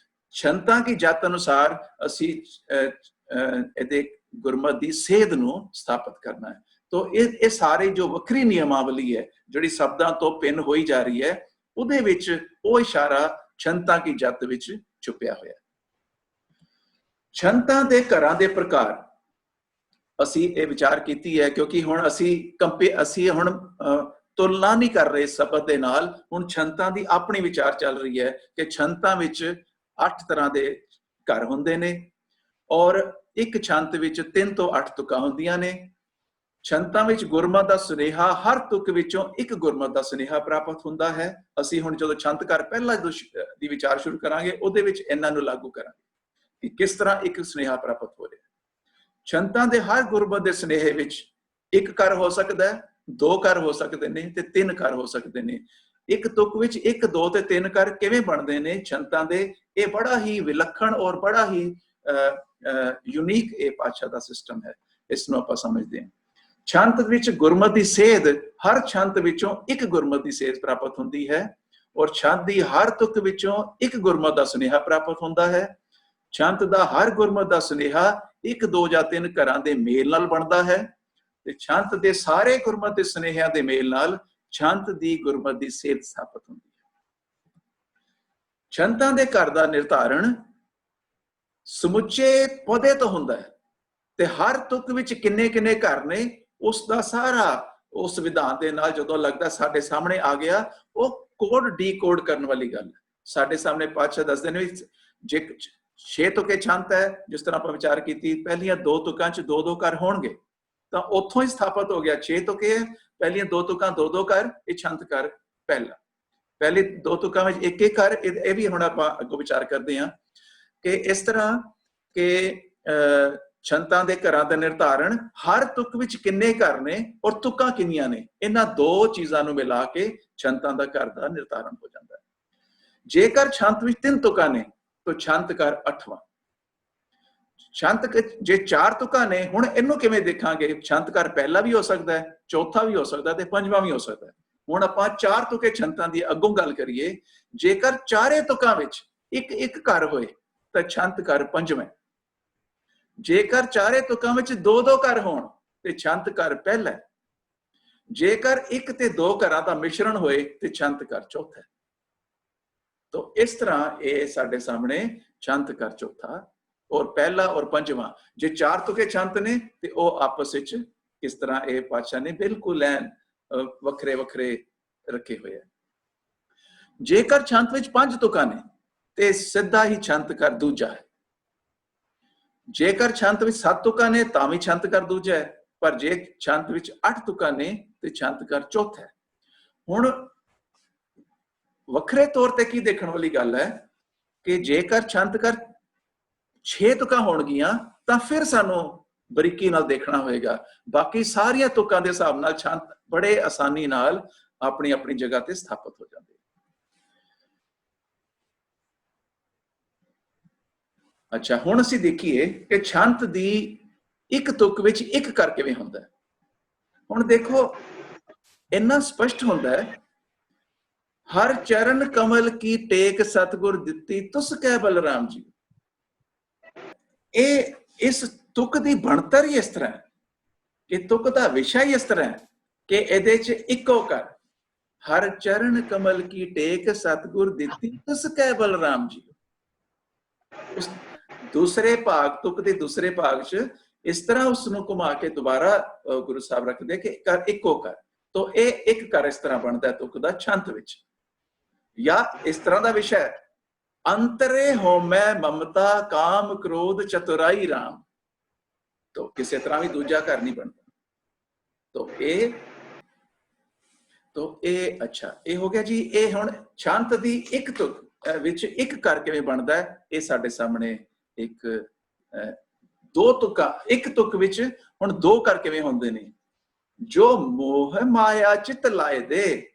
छंता की जत अनुसार असी इहदे गुरमत दी सेध नूं स्थापित करना है। तो ये सारे जो वक्री नियमावली है जिहड़ी शब्दां तो भिन्न होई जा रही है, उहदे विच ओह इशारा छंता की जत विच छुपिया होया। छंता दे घरां दे प्रकार ਅਸੀਂ ਇਹ ਵਿਚਾਰ ਕੀਤੀ ਹੈ ਕਿਉਂਕਿ ਹੁਣ ਅਸੀਂ ਹੁਣ ਤੁਲਨਾ ਨਹੀਂ ਕਰ ਰਹੇ ਸ਼ਬਦ ਦੇ ਨਾਲ। ਹੁਣ ਛੰਤਾਂ ਦੀ ਆਪਣੀ ਵਿਚਾਰ ਚੱਲ ਰਹੀ ਹੈ ਕਿ ਛੰਤਾਂ ਵਿੱਚ 8 ਤਰ੍ਹਾਂ ਦੇ ਘਰ ਹੁੰਦੇ ਨੇ ਔਰ ਇੱਕ ਛੰਤ ਵਿੱਚ 3 ਤੋਂ 8 ਤੁਕਾਂ ਹੁੰਦੀਆਂ ਨੇ। ਛੰਤਾਂ ਵਿੱਚ ਗੁਰਮਤ ਦਾ ਸੁਨੇਹਾ, ਹਰ ਤੁਕ ਵਿੱਚੋਂ ਇੱਕ ਗੁਰਮਤ ਦਾ ਸੁਨੇਹਾ ਪ੍ਰਾਪਤ ਹੁੰਦਾ ਹੈ। ਅਸੀਂ ਹੁਣ ਜਦੋਂ ਛੰਤ ਘਰ ਪਹਿਲਾ ਦੀ ਵਿਚਾਰ ਸ਼ੁਰੂ ਕਰਾਂਗੇ ਉਹਦੇ ਵਿੱਚ ਇਹਨਾਂ ਨੂੰ ਲਾਗੂ ਕਰਾਂਗੇ ਕਿ ਕਿਸ ਤਰ੍ਹਾਂ ਇੱਕ ਸੁਨੇਹਾ ਪ੍ਰਾਪਤ ਹੋ ਰਿਹਾ। ਛੰਤਾਂ ਦੇ ਹਰ ਗੁਰਮਤ ਦੇ ਸੁਨੇਹੇ ਵਿੱਚ ਇੱਕ ਘਰ ਹੋ ਸਕਦਾ ਹੈ, 2 ਘਰ ਹੋ ਸਕਦੇ ਨੇ ਤੇ 3 ਘਰ ਹੋ ਸਕਦੇ ਨੇ। ਇੱਕ ਤੁਕ ਵਿੱਚ 1, 2 ਤੇ 3 ਘਰ ਕਿਵੇਂ ਬਣਦੇ ਨੇ ਛੰਤਾਂ ਦੇ, ਇਹ ਬੜਾ ਹੀ ਵਿਲੱਖਣ ਔਰ ਬੜਾ ਹੀ ਯੂਨੀਕ ਇਹ ਪਾਤਸ਼ਾਹ ਦਾ ਸਿਸਟਮ ਹੈ। ਇਸ ਨੂੰ ਆਪਾਂ ਸਮਝਦੇ ਹਾਂ। ਛੰਤ ਵਿੱਚ ਗੁਰਮਤ ਦੀ ਸੇਧ, ਹਰ ਛੰਤ ਵਿੱਚੋਂ ਇੱਕ ਗੁਰਮਤ ਦੀ ਸੇਧ ਪ੍ਰਾਪਤ ਹੁੰਦੀ ਹੈ ਔਰ ਛੰਤ ਦੀ ਹਰ ਤੁਕ ਵਿੱਚੋਂ ਇੱਕ ਗੁਰਮਤ ਦਾ ਸੁਨੇਹਾ ਪ੍ਰਾਪਤ ਹੁੰਦਾ ਹੈ। ਛੰਤ ਦਾ ਹਰ ਗੁਰਮਤ ਦਾ ਸੁਨੇਹਾ 1, 2 ਜਾਂ 3 ਘਰਾਂ ਦੇ ਮੇਲ ਨਾਲ ਬਣਦਾ ਹੈ ਤੇ ਛੰਤ ਦੇ ਸਾਰੇ ਗੁਰਮਤ ਦੇ ਸੁਨੇਹਿਆਂ ਦੇ ਮੇਲ ਨਾਲ ਛੰਤ ਦੀ ਗੁਰਮਤ ਦੀ ਸੇਧ ਸਥਾਪਿਤ ਹੁੰਦੀ ਹੈ। ਛੰਤਾਂ ਦੇ ਘਰ ਦਾ ਨਿਰਧਾਰਣ ਸਮੁੱਚੇ ਪੌਦੇ ਤੋਂ ਹੁੰਦਾ ਹੈ ਤੇ ਹਰ ਤੁਕ ਵਿੱਚ ਕਿੰਨੇ ਕਿੰਨੇ ਘਰ ਨੇ ਉਸ ਦਾ ਸਾਰਾ ਉਸ ਵਿਧਾਨ ਦੇ ਨਾਲ ਜਦੋਂ ਲੱਗਦਾ ਸਾਡੇ ਸਾਹਮਣੇ ਆ ਗਿਆ, ਉਹ ਕੋਡ ਡੀਕੋਡ ਕਰਨ ਵਾਲੀ ਗੱਲ ਹੈ। ਸਾਡੇ ਸਾਹਮਣੇ ਪਾਤਸ਼ਾਹ ਦੱਸਦੇ ਨੇ ਜੇ 6 ਤੁਕੇ ਛੰਤ ਹੈ, ਜਿਸ ਤਰ੍ਹਾਂ ਆਪਾਂ ਵਿਚਾਰ ਕੀਤੀ, ਪਹਿਲੀਆਂ 2 ਤੁਕਾਂ ਚ 2-2 ਘਰ ਹੋਣਗੇ ਤਾਂ ਉੱਥੋਂ ਹੀ ਸਥਾਪਿਤ ਹੋ ਗਿਆ 6 ਤੁਕੇ ਹੈ, ਪਹਿਲੀਆਂ 2 ਤੁਕਾਂ 2-2 ਘਰ, ਇਹ ਛੰਤ ਘਰ ਪਹਿਲਾ। ਪਹਿਲੀ 2 ਤੁਕਾਂ ਵਿੱਚ ਇੱਕ ਇੱਕ ਘਰ, ਇਹ ਵੀ ਹੁਣ ਆਪਾਂ ਅੱਗੋਂ ਵਿਚਾਰ ਕਰਦੇ ਹਾਂ ਕਿ ਇਸ ਤਰ੍ਹਾਂ ਕਿ ਛੰਤਾਂ ਦੇ ਘਰਾਂ ਦਾ ਨਿਰਧਾਰਣ ਹਰ ਤੁਕ ਵਿੱਚ ਕਿੰਨੇ ਘਰ ਨੇ ਔਰ ਤੁਕਾਂ ਕਿੰਨੀਆਂ ਨੇ, ਇਹਨਾਂ 2 ਚੀਜ਼ਾਂ ਨੂੰ ਮਿਲਾ ਕੇ ਛੰਤਾਂ ਦਾ ਘਰ ਦਾ ਨਿਰਧਾਰਣ ਹੋ ਜਾਂਦਾ ਹੈ। ਜੇਕਰ ਛੰਤ ਵਿੱਚ 3 ਤੁਕਾਂ ਨੇ तो छंत कर 8वां। छंत जे 4 तुका ने, हुण इहनूं किवें देखांगे? छंत कर पहला भी हो सकता है, चौथा भी हो सकता है ते 5वां भी हो सकता है। हुण आपां 4 तुके छंतां दी अग्गों गल करिए। जेकर चारे तुकां विच एक एक घर होए तां छंत कर 5वां। जेकर चारे तुकां विच 2-2 घर होण ते छंत कर पहला। जेकर 1 ते 2 घरां दा मिश्रण होए ते छंत कर चौथा। तो इस तरह ये साडे सामने छंत कर चौथा और पहला और 5वां, जे 4 तुके छंत ने ते वो आपस विच किस तरह ये पातशाह ने बिल्कुल वखरे वखरे रखे हुए हैं। जेकर छंत विच 5 तुका ने ते सीधा ही छंत कर दूजा है। जेकर छंत विच 7 तुका ने तां भी छंत कर दूजा है, पर जे छंत विच 8 तुका ने ते छंत कर चौथा है। हुण ਵੱਖਰੇ ਤੌਰ ਤੇ ਕੀ ਦੇਖਣ ਵਾਲੀ ਗੱਲ ਹੈ ਕਿ ਜੇਕਰ ਛੰਤ ਕਰ 6 ਤੁਕਾਂ ਹੋਣਗੀਆਂ ਤਾਂ ਫਿਰ ਸਾਨੂੰ ਬਰੀਕੀ ਨਾਲ ਦੇਖਣਾ ਹੋਏਗਾ। ਬਾਕੀ ਸਾਰੀਆਂ ਤੁਕਾਂ ਦੇ ਹਿਸਾਬ ਨਾਲ ਛੰਤ ਬੜੇ ਆਸਾਨੀ ਨਾਲ ਆਪਣੀ ਆਪਣੀ ਜਗ੍ਹਾ ਤੇ ਸਥਾਪਿਤ ਹੋ ਜਾਂਦੇ। ਅੱਛਾ, ਹੁਣ ਅਸੀਂ ਦੇਖੀਏ ਕਿ ਛੰਤ ਦੀ ਇੱਕ ਤੁਕ ਵਿੱਚ ਇੱਕ ਕਰ ਕਿਵੇਂ ਹੁੰਦਾ ਹੈ। ਹੁਣ ਦੇਖੋ ਇੰਨਾ ਸਪਸ਼ਟ ਹੁੰਦਾ ਹੈ, ਹਰ ਚਰਨ ਕਮਲ ਕੀ ਟੇਕ ਸਤਿਗੁਰ ਦਿੱਤੀ ਤੁਸ ਕਹਿ ਬਲਰਾਮ ਜੀ। ਇਹ ਇਸ ਤੁਕ ਦੀ ਬਣਤਰ ਹੀ ਇਸ ਤਰ੍ਹਾਂ ਹੈ ਕਿ ਤੁਕ ਦਾ ਵਿਸ਼ਾ ਹੀ ਇਸ ਤਰ੍ਹਾਂ ਹੈ ਕਿ ਇਹਦੇ 'ਚ ਇੱਕੋ ਕਰ, ਹਰ ਚਰਨ ਕਮਲ ਕੀ ਟੇਕ ਸਤਿਗੁਰ ਦਿੱਤੀ ਤੁਸ ਕਹਿ ਬਲਰਾਮ ਜੀ। ਉਸ ਦੂਸਰੇ ਭਾਗ, ਤੁਕ ਦੇ ਦੂਸਰੇ ਭਾਗ 'ਚ ਇਸ ਤਰ੍ਹਾਂ ਉਸ ਨੂੰ ਘੁਮਾ ਕੇ ਦੁਬਾਰਾ ਗੁਰੂ ਸਾਹਿਬ ਰੱਖਦੇ ਕਿ ਕਰ ਇੱਕੋ ਕਰ। ਤੋ ਇਹ ਇੱਕ ਕਰ ਇਸ ਤਰ੍ਹਾਂ ਬਣਦਾ ਤੁਕ ਦਾ ਛੰਤ ਵਿੱਚ। ਜਾਂ ਇਸ ਤਰ੍ਹਾਂ ਦਾ ਵਿਸ਼ਾ ਹੈ, ਅੰਤਰੇ ਹੋਮੈ ਮਮਤਾ ਕਾਮ ਕ੍ਰੋਧ ਚਤੁਰਾਈ ਰਾਮ। ਤੋ ਕਿਸੇ ਤਰ੍ਹਾਂ ਵੀ ਦੂਜਾ ਕਰ ਨਹੀਂ ਬਣਦਾ। ਤੋ ਇਹ ਅੱਛਾ, ਇਹ ਹੋ ਗਿਆ ਜੀ। ਇਹ ਹੁਣ ਛੰਤ ਦੀ ਇੱਕ ਤੁਕ ਵਿੱਚ ਇੱਕ ਕਰ ਕਿਵੇਂ ਬਣਦਾ ਹੈ, ਇਹ ਸਾਡੇ ਸਾਹਮਣੇ ਇੱਕ ਦੋ ਤੁਕਾਂ, ਇੱਕ ਤੁਕ ਵਿੱਚ ਹੁਣ ਦੋ ਕਰ ਕਿਵੇਂ ਹੁੰਦੇ ਨੇ। ਜੋ ਮੋਹ ਮਾਇਆ ਚਿਤ ਲਾਏ ਦੇ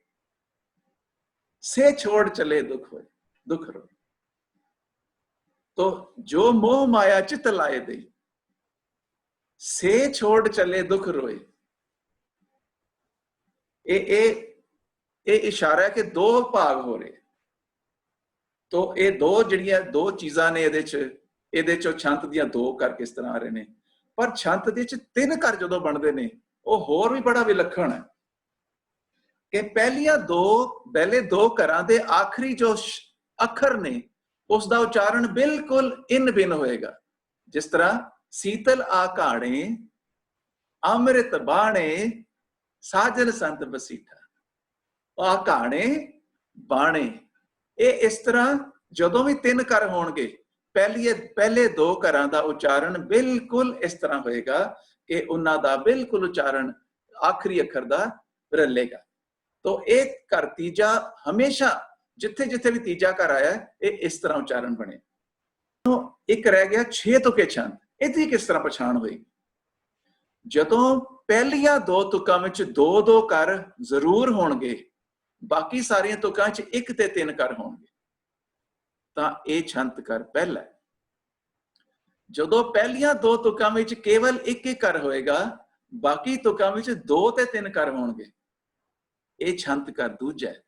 ਸੇ ਛੋੜ ਚਲੇ ਦੁੱਖ ਹੋਏ, ਦੁੱਖ ਰੋਏ। तो जो मोह माया चित लाए दे से छोड़ चले दुख रोए। ਇਹ ਇਸ਼ਾਰਾ ਹੈ ਕਿ ਦੋ ਭਾਗ ਹੋ ਰਹੇ। ਤੋ ਇਹ ਦੋ ਜਿਹੜੀਆਂ ਦੋ ਚੀਜ਼ਾਂ ਨੇ ਇਹਦੇ ਚੋਂ ਛੰਤ ਦੀਆਂ ਦੋ ਕਰ ਕਿਸ ਤਰ੍ਹਾਂ ਆ ਰਹੇ ਨੇ। ਪਰ ਛੰਤ ਦੇ ਵਿੱਚ ਤਿੰਨ ਕਰ ਜਦੋਂ ਬਣਦੇ ਨੇ ਉਹ ਹੋਰ ਵੀ ਬੜਾ ਵਿਲੱਖਣ ਹੈ ਕਿ ਪਹਿਲੇ ਦੋ ਘਰਾਂ ਦੇ ਆਖਰੀ ਜੋ ਅੱਖਰ ਨੇ ਉਸ ਦਾ ਉਚਾਰਨ ਬਿਲਕੁਲ ਇਨ ਬਿਨ ਹੋਏਗਾ। ਜਿਸ ਤਰ੍ਹਾਂ ਸੀਤਲ ਆ ਘਾਣੇ ਅੰਮ੍ਰਿਤ ਬਾਣੇ ਸਾਜਨ ਸੰਤ ਬਸੀਠਾ। ਆ ਘਾਣੇ ਬਾਣੇ, ਇਹ ਇਸ ਤਰ੍ਹਾਂ ਜਦੋਂ ਵੀ ਤਿੰਨ ਕਰ ਹੋਣਗੇ ਪਹਿਲੇ ਦੋ ਘਰਾਂ ਦਾ ਉਚਾਰਨ ਬਿਲਕੁਲ ਇਸ ਤਰ੍ਹਾਂ ਹੋਏਗਾ ਕਿ ਉਹਨਾਂ ਦਾ ਬਿਲਕੁਲ ਉਚਾਰਨ ਆਖਰੀ ਅੱਖਰ ਦਾ ਰਲੇਗਾ। ਤੋ ਇਹ ਘਰ ਤੀਜਾ ਹਮੇਸ਼ਾ ਜਿੱਥੇ ਜਿੱਥੇ ਵੀ ਤੀਜਾ ਘਰ ਆਇਆ ਇਹ ਇਸ ਤਰ੍ਹਾਂ ਉਚਾਰਨ ਬਣੇ। ਇੱਕ ਰਹਿ ਗਿਆ 6 ਤੁਕੇ ਛੰਦ। ਇਹਦੀ ਕਿਸ ਤਰ੍ਹਾਂ ਪਛਾਣ ਹੋਈ? ਜਦੋਂ ਪਹਿਲੀਆਂ ਦੋ ਤੁਕਾਂ ਵਿੱਚ ਦੋ ਦੋ ਕਰ ਜ਼ਰੂਰ ਹੋਣਗੇ, ਬਾਕੀ ਸਾਰੀਆਂ ਤੁਕਾਂ 'ਚ ਇੱਕ ਤੇ ਤਿੰਨ ਕਰ ਹੋਣਗੇ, ਤਾਂ ਇਹ ਛੰਤ ਕਰ ਪਹਿਲਾ ਹੈ। ਜਦੋਂ ਪਹਿਲੀਆਂ ਦੋ ਤੁਕਾਂ ਵਿੱਚ ਕੇਵਲ ਇੱਕ ਇੱਕ ਕਰ ਹੋਏਗਾ, ਬਾਕੀ ਤੁਕਾਂ ਵਿੱਚ ਦੋ ਤੇ ਤਿੰਨ ਕਰ ਹੋਣਗੇ, ਇਹ ਛੰਤ ਕਰ ਦੂਜਾ ਹੈ।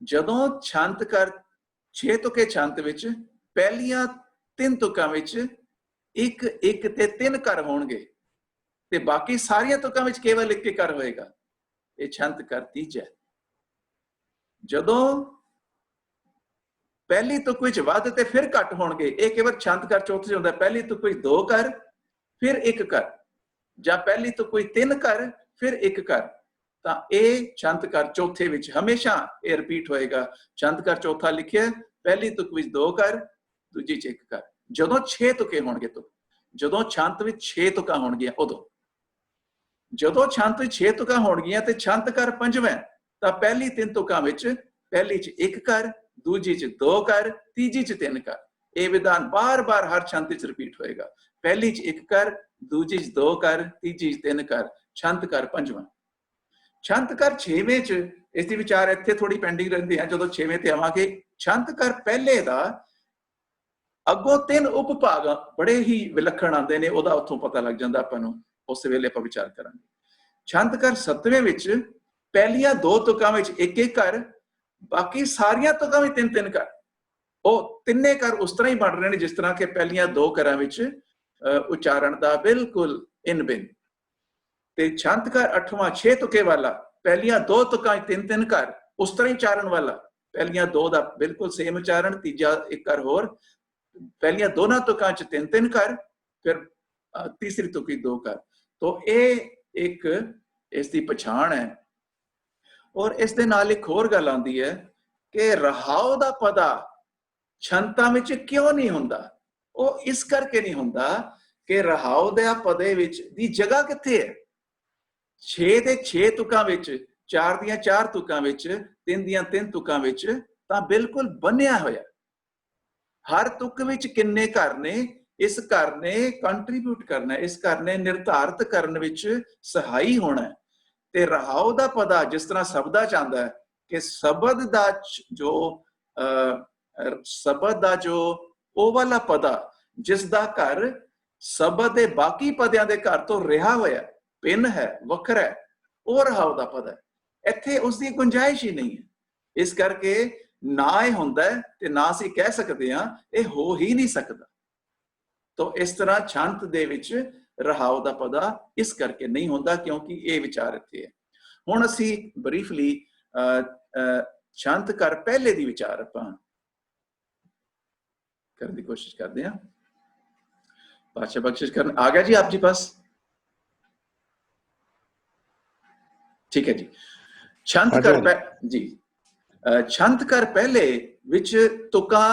ਜਦੋਂ ਛੰਤ ਕਰ 6 ਤੁਕੇ ਛੰਤ ਵਿੱਚ ਪਹਿਲੀਆਂ ਤਿੰਨ ਤੁਕਾਂ ਵਿੱਚ ਇੱਕ ਇੱਕ ਤੇ ਤਿੰਨ ਕਰ ਹੋਣਗੇ ਤੇ ਬਾਕੀ ਸਾਰੀਆਂ ਤੁਕਾਂ ਵਿੱਚ ਕੇਵਲ ਇੱਕ ਇੱਕ ਕਰ ਹੋਏਗਾ, ਇਹ ਛੰਤ ਕਰ ਤੀਜਾ ਹੈ। ਜਦੋਂ ਪਹਿਲੀ ਤੁਕ ਵਿੱਚ ਵੱਧ ਤੇ ਫਿਰ ਘੱਟ ਹੋਣਗੇ, ਇਹ ਕੇਵਲ ਛੰਤ ਕਰ ਚੌਥੇ 'ਚ ਹੁੰਦਾ। ਪਹਿਲੀ ਤੁਕ ਵਿੱਚ ਦੋ ਕਰ ਫਿਰ ਇੱਕ ਕਰ, ਜਾਂ ਪਹਿਲੀ ਤੁਕ ਵਿੱਚ ਤਿੰਨ ਕਰ ਫਿਰ ਇੱਕ ਕਰ, ਤਾਂ ਇਹ ਛੰਤ ਕਰ ਚੌਥੇ ਵਿੱਚ ਹਮੇਸ਼ਾ ਇਹ ਰਿਪੀਟ ਹੋਏਗਾ। ਛੰਤ ਕਰ ਚੌਥਾ ਲਿਖਿਆ, ਪਹਿਲੀ ਤੁਕ ਵਿੱਚ ਦੋ ਕਰ, ਦੂਜੀ 'ਚ ਇੱਕ ਕਰ। ਜਦੋਂ 6 ਤੁਕੇ ਹੋਣਗੇ, ਜਦੋਂ ਛੰਤ ਵਿੱਚ 6 ਤੁਕਾਂ ਹੋਣਗੀਆਂ ਉਦੋਂ, ਜਦੋਂ ਛੰਤ ਵਿੱਚ 6 ਤੁਕਾਂ ਹੋਣਗੀਆਂ ਤੇ ਛੰਤ ਕਰ ਪੰਜਵਾਂ, ਤਾਂ ਪਹਿਲੀ ਤਿੰਨ ਤੁਕਾਂ ਵਿੱਚ ਪਹਿਲੀ 'ਚ ਇੱਕ ਕਰ, ਦੂਜੀ 'ਚ ਦੋ ਕਰ, ਤੀਜੀ 'ਚ ਤਿੰਨ ਕਰ। ਇਹ ਵਿਧਾਨ ਬਾਰ-ਬਾਰ ਹਰ ਛੰਤ ਵਿੱਚ ਰਿਪੀਟ ਹੋਏਗਾ। ਪਹਿਲੀ 'ਚ ਇੱਕ ਕਰ, ਦੂਜੀ 'ਚ ਦੋ ਕਰ, ਤੀਜੀ 'ਚ ਤਿੰਨ ਕਰ, ਛੰਤ ਕਰ ਪੰਜਵਾਂ। ਛੰਤ ਕਰ 6ਵੇਂ 'ਚ ਇਸ ਦੀ ਵਿਚਾਰ ਇੱਥੇ ਥੋੜੀ ਪੈਂਡਿੰਗ ਰਹਿੰਦੀ ਹੈ, ਜਦੋਂ 6ਵੇਂ ਤੇ ਆਵਾਂਗੇ। ਛੰਤ ਕਰ ਪਹਿਲੇ ਦਾ ਅੱਗੋਂ ਤਿੰਨ ਉਪ ਭਾਗ ਬੜੇ ਹੀ ਵਿਲੱਖਣ ਆਉਂਦੇ ਨੇ, ਉਹਦਾ ਉੱਥੋਂ ਪਤਾ ਲੱਗ ਜਾਂਦਾ ਆਪਾਂ ਨੂੰ, ਉਸ ਵੇਲੇ ਆਪਾਂ ਵਿਚਾਰ ਕਰਾਂਗੇ। ਛੰਤ ਕਰ 7ਵੇਂ ਵਿੱਚ ਪਹਿਲੀਆਂ ਦੋ ਤੁਕਾਂ ਵਿੱਚ ਇੱਕ ਇੱਕ ਕਰ, ਬਾਕੀ ਸਾਰੀਆਂ ਤੁਕਾਂ ਵਿੱਚ ਤਿੰਨ ਤਿੰਨ ਕਰ। ਉਹ ਤਿੰਨੇ ਕਰ ਉਸ ਤਰ੍ਹਾਂ ਹੀ ਬਣ ਰਹੇ ਨੇ ਜਿਸ ਤਰ੍ਹਾਂ ਕਿ ਪਹਿਲੀਆਂ ਦੋ ਕਰਾਂ ਵਿੱਚ ਉਚਾਰਨ ਦਾ ਬਿਲਕੁਲ ਇਨ ਬਿਨ। ਤੇ ਛੰਤ ਕਰ 8ਵਾਂ 6 ਤੁਕੇ ਵਾਲਾ ਪਹਿਲੀਆਂ ਦੋ ਤੁਕਾਂ ਵਿੱਚ ਤਿੰਨ ਤਿੰਨ ਕਰ, ਉਸ ਤਰ੍ਹਾਂ ਹੀ ਉਚਾਰਨ ਵਾਲਾ, ਪਹਿਲੀਆਂ ਦੋ ਦਾ ਬਿਲਕੁਲ ਸੇਮ ਉਚਾਰਨ, ਤੀਜਾ ਇੱਕ ਕਰ ਹੋਰ, ਪਹਿਲੀਆਂ ਦੋਨਾਂ ਤੁਕਾਂ 'ਚ ਤਿੰਨ ਤਿੰਨ ਕਰ, ਫਿਰ ਤੀਸਰੀ ਤੁਕੀ ਦੋ ਕਰ। ਤੋ ਇਹ ਇੱਕ ਇਸ ਦੀ ਪਛਾਣ ਹੈ। ਔਰ ਇਸ ਦੇ ਨਾਲ ਇੱਕ ਹੋਰ ਗੱਲ ਆਉਂਦੀ ਹੈ ਕਿ ਰਹਾਉ ਦਾ ਪਦਾ ਛੰਤਾਂ ਵਿੱਚ ਕਿਉਂ ਨਹੀਂ ਹੁੰਦਾ? ਉਹ ਇਸ ਕਰਕੇ ਨਹੀਂ ਹੁੰਦਾ ਕਿ ਰਹਾਉ ਦੇ ਪਦੇ ਵਿੱਚ ਦੀ ਜਗ੍ਹਾ ਕਿੱਥੇ ਹੈ। 6 ਦੇ 6 ਤੁਕਾਂ ਵਿੱਚ, 4 ਦੀਆਂ 4 ਤੁਕਾਂ ਵਿੱਚ, 3 ਦੀਆਂ 3 ਤੁਕਾਂ ਵਿੱਚ ਤਾਂ ਬਿਲਕੁਲ ਬੰਨਿਆ ਹੋਇਆ। ਹਰ ਤੁਕ ਵਿੱਚ ਕਿੰਨੇ ਘਰ ਨੇ, ਇਸ ਘਰ ਨੇ ਕੰਟਰੀਬਿਊਟ ਕਰਨਾ, ਇਸ ਘਰ ਨੇ ਨਿਰਧਾਰਿਤ ਕਰਨ ਵਿੱਚ ਸਹਾਈ ਹੋਣਾ। ਤੇ ਰਹਾਉ ਦਾ ਪਦਾ ਜਿਸ ਤਰ੍ਹਾਂ ਸ਼ਬਦਾਂ 'ਚ ਆਉਂਦਾ ਹੈ ਕਿ ਸ਼ਬਦ ਦਾ ਜੋ ਉਹ ਵਾਲਾ ਪਦਾ ਜਿਸ ਦਾ ਘਰ ਸ਼ਬਦ ਦੇ ਬਾਕੀ ਪਦਿਆਂ ਦੇ ਘਰ ਤੋਂ ਰਿਹਾ ਹੋਇਆ, ਭਿੰਨ ਹੈ, ਵੱਖਰਾ ਹੈ, ਉਹ ਰਹਾਉ ਦਾ ਪਦਾ ਹੈ। ਇੱਥੇ ਉਸ ਦੀ ਗੁੰਜਾਇਸ਼ ਹੀ ਨਹੀਂ ਹੈ। ਇਸ ਕਰਕੇ ਨਾ ਇਹ ਹੁੰਦਾ ਤੇ ਨਾ ਅਸੀਂ ਕਹਿ ਸਕਦੇ ਹਾਂ ਇਹ ਹੋ ਹੀ ਨਹੀਂ ਸਕਦਾ। ਤਾਂ ਇਸ ਤਰ੍ਹਾਂ ਛੰਤ ਦੇ ਵਿੱਚ ਰਹਾਉ ਦਾ ਪਤਾ ਇਸ ਕਰਕੇ ਨਹੀਂ ਹੁੰਦਾ ਕਿਉਂਕਿ ਇਹ ਵਿਚਾਰ ਇੱਥੇ ਹੈ। ਹੁਣ ਅਸੀਂ ਬਰੀਫਲੀ ਛੰਤ ਕਰ ਪਹਿਲੇ ਦੀ ਵਿਚਾਰ ਆਪਾਂ ਕਰਨ ਦੀ ਕੋਸ਼ਿਸ਼ ਕਰਦੇ हैं। बादशाह बख्शिश करने आ गया जी आप जी पास? ठीक है जी। छंत कर जी छंत कर पहले विच तुका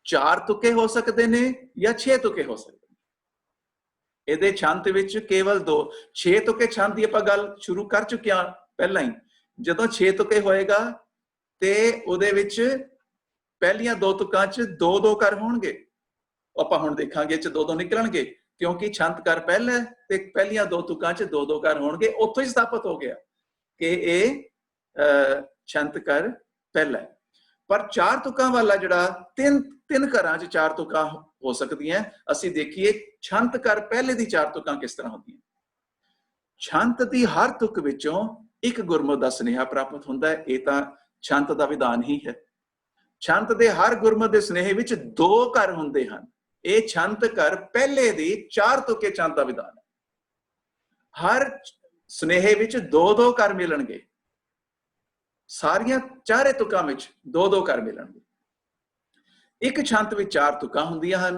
4 तुके हो सकते ने या 6 तुके हो सकते ने। ਇਹਦੇ ਛੰਤ ਵਿੱਚ ਕੇਵਲ 2 6 ਤੁਕੇ ਛੰਤ ਦੀ ਆਪਾਂ ਗੱਲ ਸ਼ੁਰੂ ਕਰ ਚੁੱਕੇ ਹਾਂ ਪਹਿਲਾਂ ਹੀ। ਜਦੋਂ 6 ਤੁਕੇ ਹੋਏਗਾ ਤੇ ਉਹਦੇ ਵਿੱਚ ਪਹਿਲੀਆਂ 2 ਤੁਕਾਂ 'ਚ 2-2 ਕਰ ਹੋਣਗੇ। ਆਪਾਂ ਹੁਣ ਦੇਖਾਂਗੇ ਚ 2-2 ਨਿਕਲਣਗੇ ਕਿਉਂਕਿ ਛੰਤ ਕਰ ਪਹਿਲਾ ਤੇ ਪਹਿਲੀਆਂ 2 ਤੁਕਾਂ 'ਚ 2-2 ਕਰ ਹੋਣਗੇ। ਉੱਥੋਂ ਹੀ ਸਥਾਪਿਤ ਹੋ ਗਿਆ ਕਿ ਇਹ ਛੰਤ ਕਰ ਪਹਿਲਾ। ਪਰ 4 ਤੁਕਾਂ ਵਾਲਾ ਜਿਹੜਾ ਤਿੰਨ ਘਰਾਂ 'ਚ 4 ਤੁਕਾਂ ਹੋ ਸਕਦੀਆਂ। ਅਸੀਂ ਦੇਖੀਏ ਛੰਤ ਕਰ ਪਹਿਲੇ ਦੀ 4 ਤੁਕਾਂ ਕਿਸ ਤਰ੍ਹਾਂ ਹੁੰਦੀਆਂ। ਛੰਤ ਦੀ ਹਰ ਤੁਕ ਵਿੱਚੋਂ ਇੱਕ ਗੁਰਮੁਖ ਦਾ ਸੁਨੇਹਾ ਪ੍ਰਾਪਤ ਹੁੰਦਾ ਹੈ। ਇਹ ਤਾਂ ਛੰਤ ਦਾ ਵਿਧਾਨ ਹੀ ਹੈ। ਛੰਤ ਦੇ ਹਰ ਗੁਰਮੁਖ ਦੇ ਸੁਨੇਹੇ ਵਿੱਚ 2 ਘਰ ਹੁੰਦੇ ਹਨ। ਇਹ ਛੰਤ ਘਰ ਪਹਿਲੇ ਦੀ 4 ਤੁਕੇ ਛੰਤ ਦਾ ਵਿਧਾਨ ਹੈ। ਹਰ ਸੁਨੇਹੇ ਵਿੱਚ 2-2 ਘਰ ਮਿਲਣਗੇ। ਸਾਰੀਆਂ ਚਾਰੇ ਤੁਕਾਂ ਵਿੱਚ 2-2 ਘਰ ਮਿਲਣਗੇ। ਇੱਕ ਛੰਤ ਵਿੱਚ 4 ਤੁਕਾਂ ਹੁੰਦੀਆਂ ਹਨ।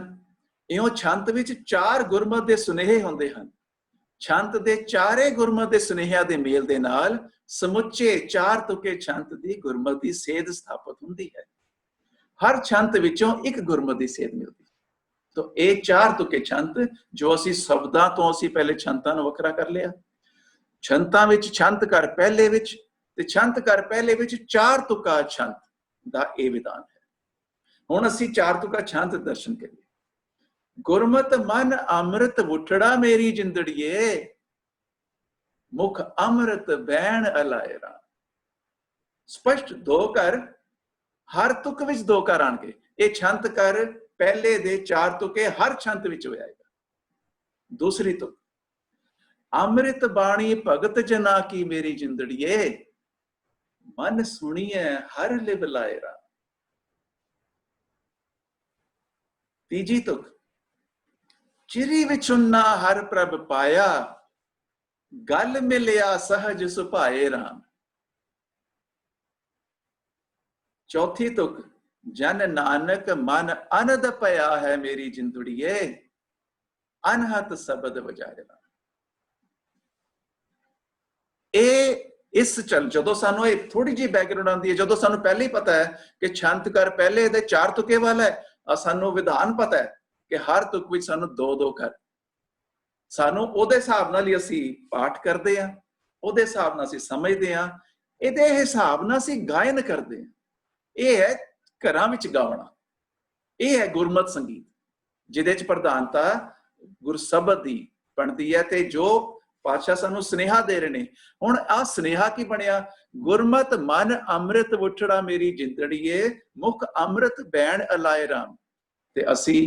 ਇਉਂ ਛੰਤ ਵਿੱਚ 4 ਗੁਰਮੁਖ ਦੇ ਸੁਨੇਹੇ ਹੁੰਦੇ ਹਨ। ਛੰਤ ਦੇ ਚਾਰੇ ਗੁਰਮੁਖ ਦੇ ਸੁਨੇਹਿਆਂ ਦੇ ਮੇਲ ਦੇ ਨਾਲ ਸਮੁੱਚੇ 4 ਤੁਕੇ ਛੰਤ ਦੀ ਗੁਰਮੁਖ ਦੀ ਸੇਧ ਸਥਾਪਿਤ ਹੁੰਦੀ ਹੈ। ਹਰ ਛੰਤ ਵਿੱਚੋਂ ਇੱਕ ਗੁਰਮੁਖ ਦੀ ਸੇਧ ਮਿਲਦੀ। ਤਾਂ ਇਹ 4 ਤੁਕੇ ਛੰਤ ਜੋ ਅਸੀਂ ਸ਼ਬਦਾਂ ਤੋਂ ਅਸੀਂ ਪਹਿਲੇ ਛੰਤਾਂ ਨੂੰ ਵੱਖਰਾ ਕਰ ਲਿਆ। ਛੰਤਾਂ ਵਿੱਚ ਛੰਤ ਕਰ ਪਹਿਲੇ ਵਿੱਚ ਤੇ ਛੰਤ ਕਰ ਪਹਿਲੇ ਵਿੱਚ 4 ਤੁਕਾ ਛੰਤ ਦਾ ਇਹ ਵਿਧਾਨ ਹੈ। ਹੁਣ ਅਸੀਂ 4 ਤੁਕਾ ਛੰਤ ਦਰਸ਼ਨ ਕਰੀਏ। ਗੁਰਮਤਿ ਮਨ ਅੰਮ੍ਰਿਤ ਵੁੱਠੜਾ ਮੇਰੀ ਜਿੰਦੜੀਏ ਮੁਖ ਅੰਮ੍ਰਿਤ ਬੈਣ ਅਲਾਇਰਾ। ਸਪਸ਼ਟ 2 ਘਰ ਹਰ ਤੁਕ ਵਿੱਚ 2 ਘਰ ਆਣਗੇ। ਇਹ ਛੰਤ ਕਰ ਪਹਿਲੇ ਦੇ 4 ਤੁਕੇ ਹਰ ਛੰਤ ਵਿੱਚ ਹੋ ਜਾਏਗਾ। ਦੂਸਰੀ ਤੁਕ ਅੰਮ੍ਰਿਤ ਬਾਣੀ ਭਗਤ ਜਨਾ ਕੀ ਮੇਰੀ ਜਿੰਦੜੀਏ ਮਨ ਸੁਣੀਏ ਹਰ ਲਿਵ ਲਾਇਰਾ। ਤੀਜੀ ਤੁਕ ਚਿਰੀ ਵਿਚੁੰਨਾ ਹਰ ਪ੍ਰਭ ਪਾਇਆ ਗਲ ਮਿਲਿਆ ਸਹਜ ਸੁਭਾਏ ਰਾਮ। ਚੌਥੀ ਤੁਕ ਜਨ ਨਾਨਕ ਮਨ ਅਨੰਦ ਪਿਆ ਹੈ ਮੇਰੀ ਜਿੰਦੜੀਏ ਅਨਹਤ ਸ਼ਬਦ ਵਜਾਇਰਾ। ਇਹ ਇਸ ਚਲ ਜਦੋਂ ਸਾਨੂੰ ਇਹ ਥੋੜੀ ਜਿਹੀ ਬੈਕਗ੍ਰਾਉਂਡ ਆਉਂਦੀ ਹੈ, ਜਦੋਂ ਸਾਨੂੰ ਪਹਿਲੇ ਹੀ ਪਤਾ ਹੈ ਕਿ ਛੰਤ ਕਰ ਪਹਿਲੇ ਦੇ 4 ਤੁਕੇ ਵਾਲਾ ਹੈ, ਸਾਨੂੰ ਵਿਧਾਨ ਪਤਾ ਹੈ ਕਿ ਹਰ ਤੁਕ ਵਿੱਚ ਸਾਨੂੰ 2-2 ਕਰ, ਸਾਨੂੰ ਉਹਦੇ ਹਿਸਾਬ ਨਾਲ ਹੀ ਅਸੀਂ ਪਾਠ ਕਰਦੇ ਹਾਂ, ਉਹਦੇ ਹਿਸਾਬ ਨਾਲ ਅਸੀਂ ਸਮਝਦੇ ਹਾਂ, ਇਹਦੇ ਹਿਸਾਬ ਨਾਲ ਅਸੀਂ ਗਾਇਨ ਕਰਦੇ ਹਾਂ। ਇਹ ਹੈ ਘਰਾਂ ਵਿੱਚ ਗਾਉਣਾ। ਇਹ ਹੈ ਗੁਰਮਤਿ ਸੰਗੀਤ ਜਿਹਦੇ ਚ ਪ੍ਰਧਾਨਤਾ ਗੁਰਸ਼ਬਦ ਦੀ ਬਣਦੀ ਹੈ। ਤੇ ਜੋ ਪਾਤਸ਼ਾਹ ਸਾਨੂੰ ਸੁਨੇਹਾ ਦੇ ਰਹੇ ਨੇ, ਹੁਣ ਆਹ ਸੁਨੇਹਾ ਕੀ ਬਣਿਆ? ਗੁਰਮਤਿ ਮਨ ਅੰਮ੍ਰਿਤ ਵੁੱਠੜਾ ਮੇਰੀ ਜਿੰਦੜੀਏ ਮੁਖ ਅੰਮ੍ਰਿਤ ਬੈਣ ਅਲਾਏ ਰਾਮ। ਤੇ ਅਸੀਂ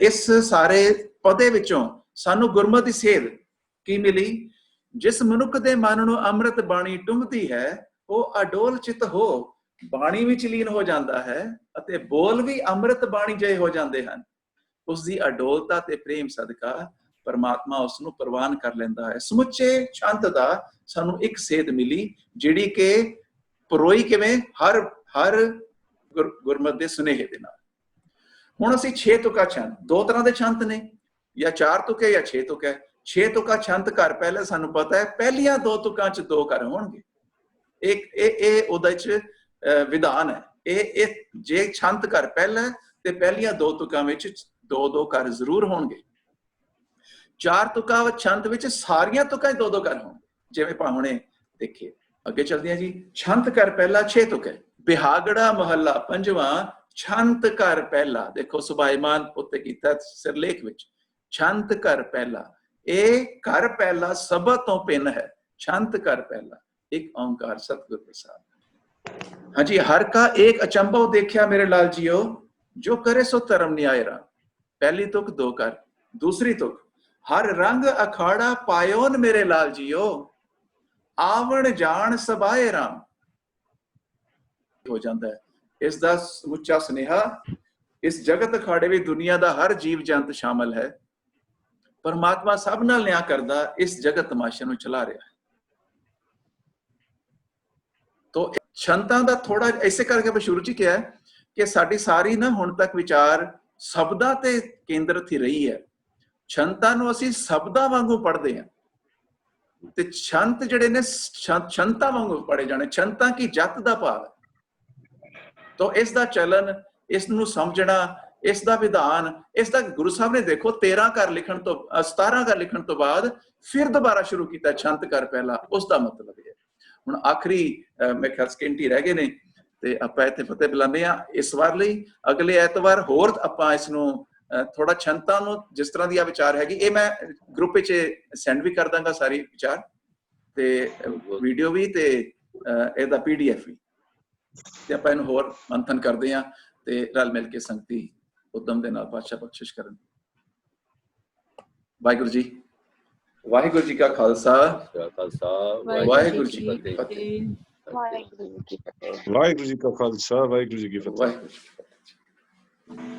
ਇਸ ਸਾਰੇ ਪਦੇ ਵਿੱਚੋਂ ਸਾਨੂੰ ਗੁਰਮਤਿ ਦੀ ਸੇਧ ਕੀ ਮਿਲੀ? ਜਿਸ ਮਨੁੱਖ ਦੇ ਮਨ ਨੂੰ ਅੰਮ੍ਰਿਤ ਬਾਣੀ ਟੁੰਬਦੀ ਹੈ ਉਹ ਅਡੋਲ ਚਿਤ ਹੋ ਬਾਣੀ ਵਿੱਚ ਲੀਨ ਹੋ ਜਾਂਦਾ ਹੈ ਅਤੇ ਬੋਲ ਵੀ ਅੰਮ੍ਰਿਤ ਬਾਣੀ ਜਿਹੇ ਹੋ ਜਾਂਦੇ ਹਨ। ਉਸ ਦੀ ਅਡੋਲਤਾ ਤੇ ਪ੍ਰੇਮ ਸਦਕਾ ਪਰਮਾਤਮਾ ਉਸ ਨੂੰ ਪ੍ਰਵਾਨ ਕਰ ਲੈਂਦਾ ਹੈ। ਸਮੁੱਚੇ ਛੰਤ ਦਾ ਸਾਨੂੰ ਇੱਕ ਸੇਧ ਮਿਲੀ ਜਿਹੜੀ ਕਿ ਪਰੋਈ ਕਿਵੇਂ? ਹਰ ਗੁਰਮਤਿ ਦੇ ਸੁਨੇਹੇ ਦੇ ਨਾਲ। ਹੁਣ ਅਸੀਂ 6 ਤੁਕਾ ਛੰਤ, 2 ਤਰ੍ਹਾਂ ਦੇ ਛੰਤ ਨੇ, ਜਾਂ 4 ਤੁਕੇ ਜਾਂ 6 ਤੁਕੇ। 6 ਤੁਕਾ ਛੰਤ ਕਰ ਪਹਿਲੇ ਸਾਨੂੰ ਪਤਾ ਹੈ ਪਹਿਲੀਆਂ 2 ਤੁਕਾਂ 'ਚ 2 ਕਰ ਹੋਣਗੇ। ਇਹ ਉਹਦੇ 'ਚ ਵਿਧਾਨ ਹੈ। ਇਹ ਜੇ ਛੰਤ ਕਰ ਪਹਿਲਾ ਤੇ ਪਹਿਲੀਆਂ 2 ਤੁਕਾਂ ਵਿੱਚ 2-2 ਕਰ ਜ਼ਰੂਰ ਹੋਣਗੇ। 4 ਤੁਕਾਂ ਛੰਤ ਵਿੱਚ ਸਾਰੀਆਂ ਤੁਕਾਂ 'ਚ 2-2 ਕਰ ਹੋਣਗੇ। ਜਿਵੇਂ ਆਪਾਂ ਹੁਣੇ ਦੇਖੀਏ, ਅੱਗੇ ਚੱਲਦੇ ਹਾਂ ਜੀ। ਛੰਤ ਕਰ ਪਹਿਲਾ 6 ਤੁਕ ਹੈ। ਬਿਹਾਗੜਾ ਮਹੱਲਾ 5ਵਾਂ ਛੰਤ ਕਰ ਪਹਿਲਾ। ਦੇਖੋ ਸੁਭਾਈਮਾਨ ਉੱਤੇ ਕੀਤਾ ਸਿਰਲੇਖ ਵਿੱਚ ਛੰਤ ਕਰ ਪਹਿਲਾ। ਇਹ ਕਰ ਪਹਿਲਾ ਸਬਦ ਤੋਂ ਭਿੰਨ ਹੈ। ਛੰਤ ਕਰ ਪਹਿਲਾ ਇੱਕ ਓंकार सतगुर प्रसाद। हाँ जी। हर का एक अचंभव देखा मेरे लाल जियो जो करे सो धर्म न्यायरा। पहली तुक 2 कर। दूसरी तुक हर रंग अखाड़ा पायोन मेरे लाल जियो ਆਵਣ ਜਾਣ ਸਭਾਏ ਰਾਮ ਹੋ ਜਾਂਦਾ ਹੈ। ਇਸ ਦਾ ਸਮੁੱਚਾ ਸੁਨੇਹਾ ਇਸ ਜਗਤ ਅਖਾੜੇ ਵਿੱਚ ਦੁਨੀਆ ਦਾ ਹਰ ਜੀਵ ਜੰਤ ਸ਼ਾਮਲ ਹੈ। ਪਰਮਾਤਮਾ ਸਭ ਨਾਲ ਨਿਆਂ ਕਰਦਾ ਇਸ ਜਗਤ ਤਮਾਸ਼ੇ ਨੂੰ ਚਲਾ ਰਿਹਾ ਹੈ। ਤੋ ਛੰਤਾਂ ਦਾ ਥੋੜਾ ਇਸੇ ਕਰਕੇ ਮੈਂ ਸ਼ੁਰੂ ਚ ਕਿਹਾ ਕਿ ਸਾਡੀ ਸਾਰੀ ਨਾ ਹੁਣ ਤੱਕ ਵਿਚਾਰ ਸ਼ਬਦਾਂ ਤੇ ਕੇਂਦਰਿਤ ਹੀ ਰਹੀ ਹੈ। ਛੰਤਾਂ ਨੂੰ ਅਸੀਂ ਸ਼ਬਦਾਂ ਵਾਂਗੂ ਪੜ੍ਹਦੇ ਹਾਂ ਤੇ ਛੰਤ ਜਿਹੜੇ ਨੇ ਛੰਤਾਂ ਵਾਂਗੂ ਪੜ੍ਹੇ ਜਾਣੇ। ਛੰਤਾਂ ਕੀ ਜਤ ਦਾ ਭਾਵ ਹੈ। ਤੋ ਇਸ ਦਾ ਚਲਨ, ਇਸ ਨੂੰ ਸਮਝਣਾ, ਇਸ ਦਾ ਵਿਧਾਨ, ਇਸ ਦਾ ਗੁਰੂ ਸਾਹਿਬ ਨੇ ਦੇਖੋ 13 ਘਰ ਲਿਖਣ ਤੋਂ 17 ਘਰ ਲਿਖਣ ਤੋਂ ਬਾਅਦ ਫਿਰ ਦੁਬਾਰਾ ਸ਼ੁਰੂ ਕੀਤਾ ਛੰਤ ਘਰ ਪਹਿਲਾ। ਉਸ ਦਾ ਮਤਲਬ ਇਹ ਹੈ। ਹੁਣ ਆਖਰੀ ਮੇਰੇ ਖਿਆਲ ਸਕਿੰਟੀ ਰਹਿ ਗਏ ਨੇ ਤੇ ਆਪਾਂ ਇੱਥੇ ਫਤਿਹ ਬੁਲਾਉਂਦੇ ਹਾਂ ਇਸ ਵਾਰ ਲਈ। ਅਗਲੇ ਐਤਵਾਰ ਹੋਰ ਆਪਾਂ ਇਸ ਨੂੰ ਥੋੜਾ ਛੰਤਾਂ ਨੂੰ ਜਿਸ ਤਰ੍ਹਾਂ ਦੀ ਆ ਵਿਚਾਰ ਹੈਗੀ, ਇਹ ਮੈਂ ਗਰੁੱਪ ਵਿੱਚ ਸੈਂਡ ਵੀ ਕਰ ਦਾਂਗਾ ਸਾਰੀ ਵਿਚਾਰ ਤੇ ਵੀਡੀਓ ਵੀ ਤੇ ਇਹਦਾ PDF ਵੀ, ਤੇ ਆਪਾਂ ਇਹਨੂੰ ਹੋਰ ਮੰਥਨ ਕਰਦੇ ਹਾਂ ਤੇ ਰਲ ਮਿਲ ਕੇ ਸੰਗਤੀ ਉਦਮ ਦੇ ਨਾਲ ਪਾਤਸ਼ਾਹ ਬਖਸ਼ਿਸ਼ ਕਰਨ। ਵਾਹਿਗੁਰੂ ਜੀ। ਵਾਹਿਗੁਰੂ ਜੀ ਕਾ ਖਾਲਸਾ, ਵਾਹਿਗੁਰੂ ਜੀ ਕੀ ਫਤਿਹ। ਵਾਹਿਗੁਰੂ ਜੀ ਕਾ ਖਾਲਸਾ, ਵਾਹਿਗੁਰੂ ਜੀ ਕੀ ਫਤਿਹ। ਵਾਹਿਗੁਰੂ ਜੀ ਕੀ ਫਤਿਹ।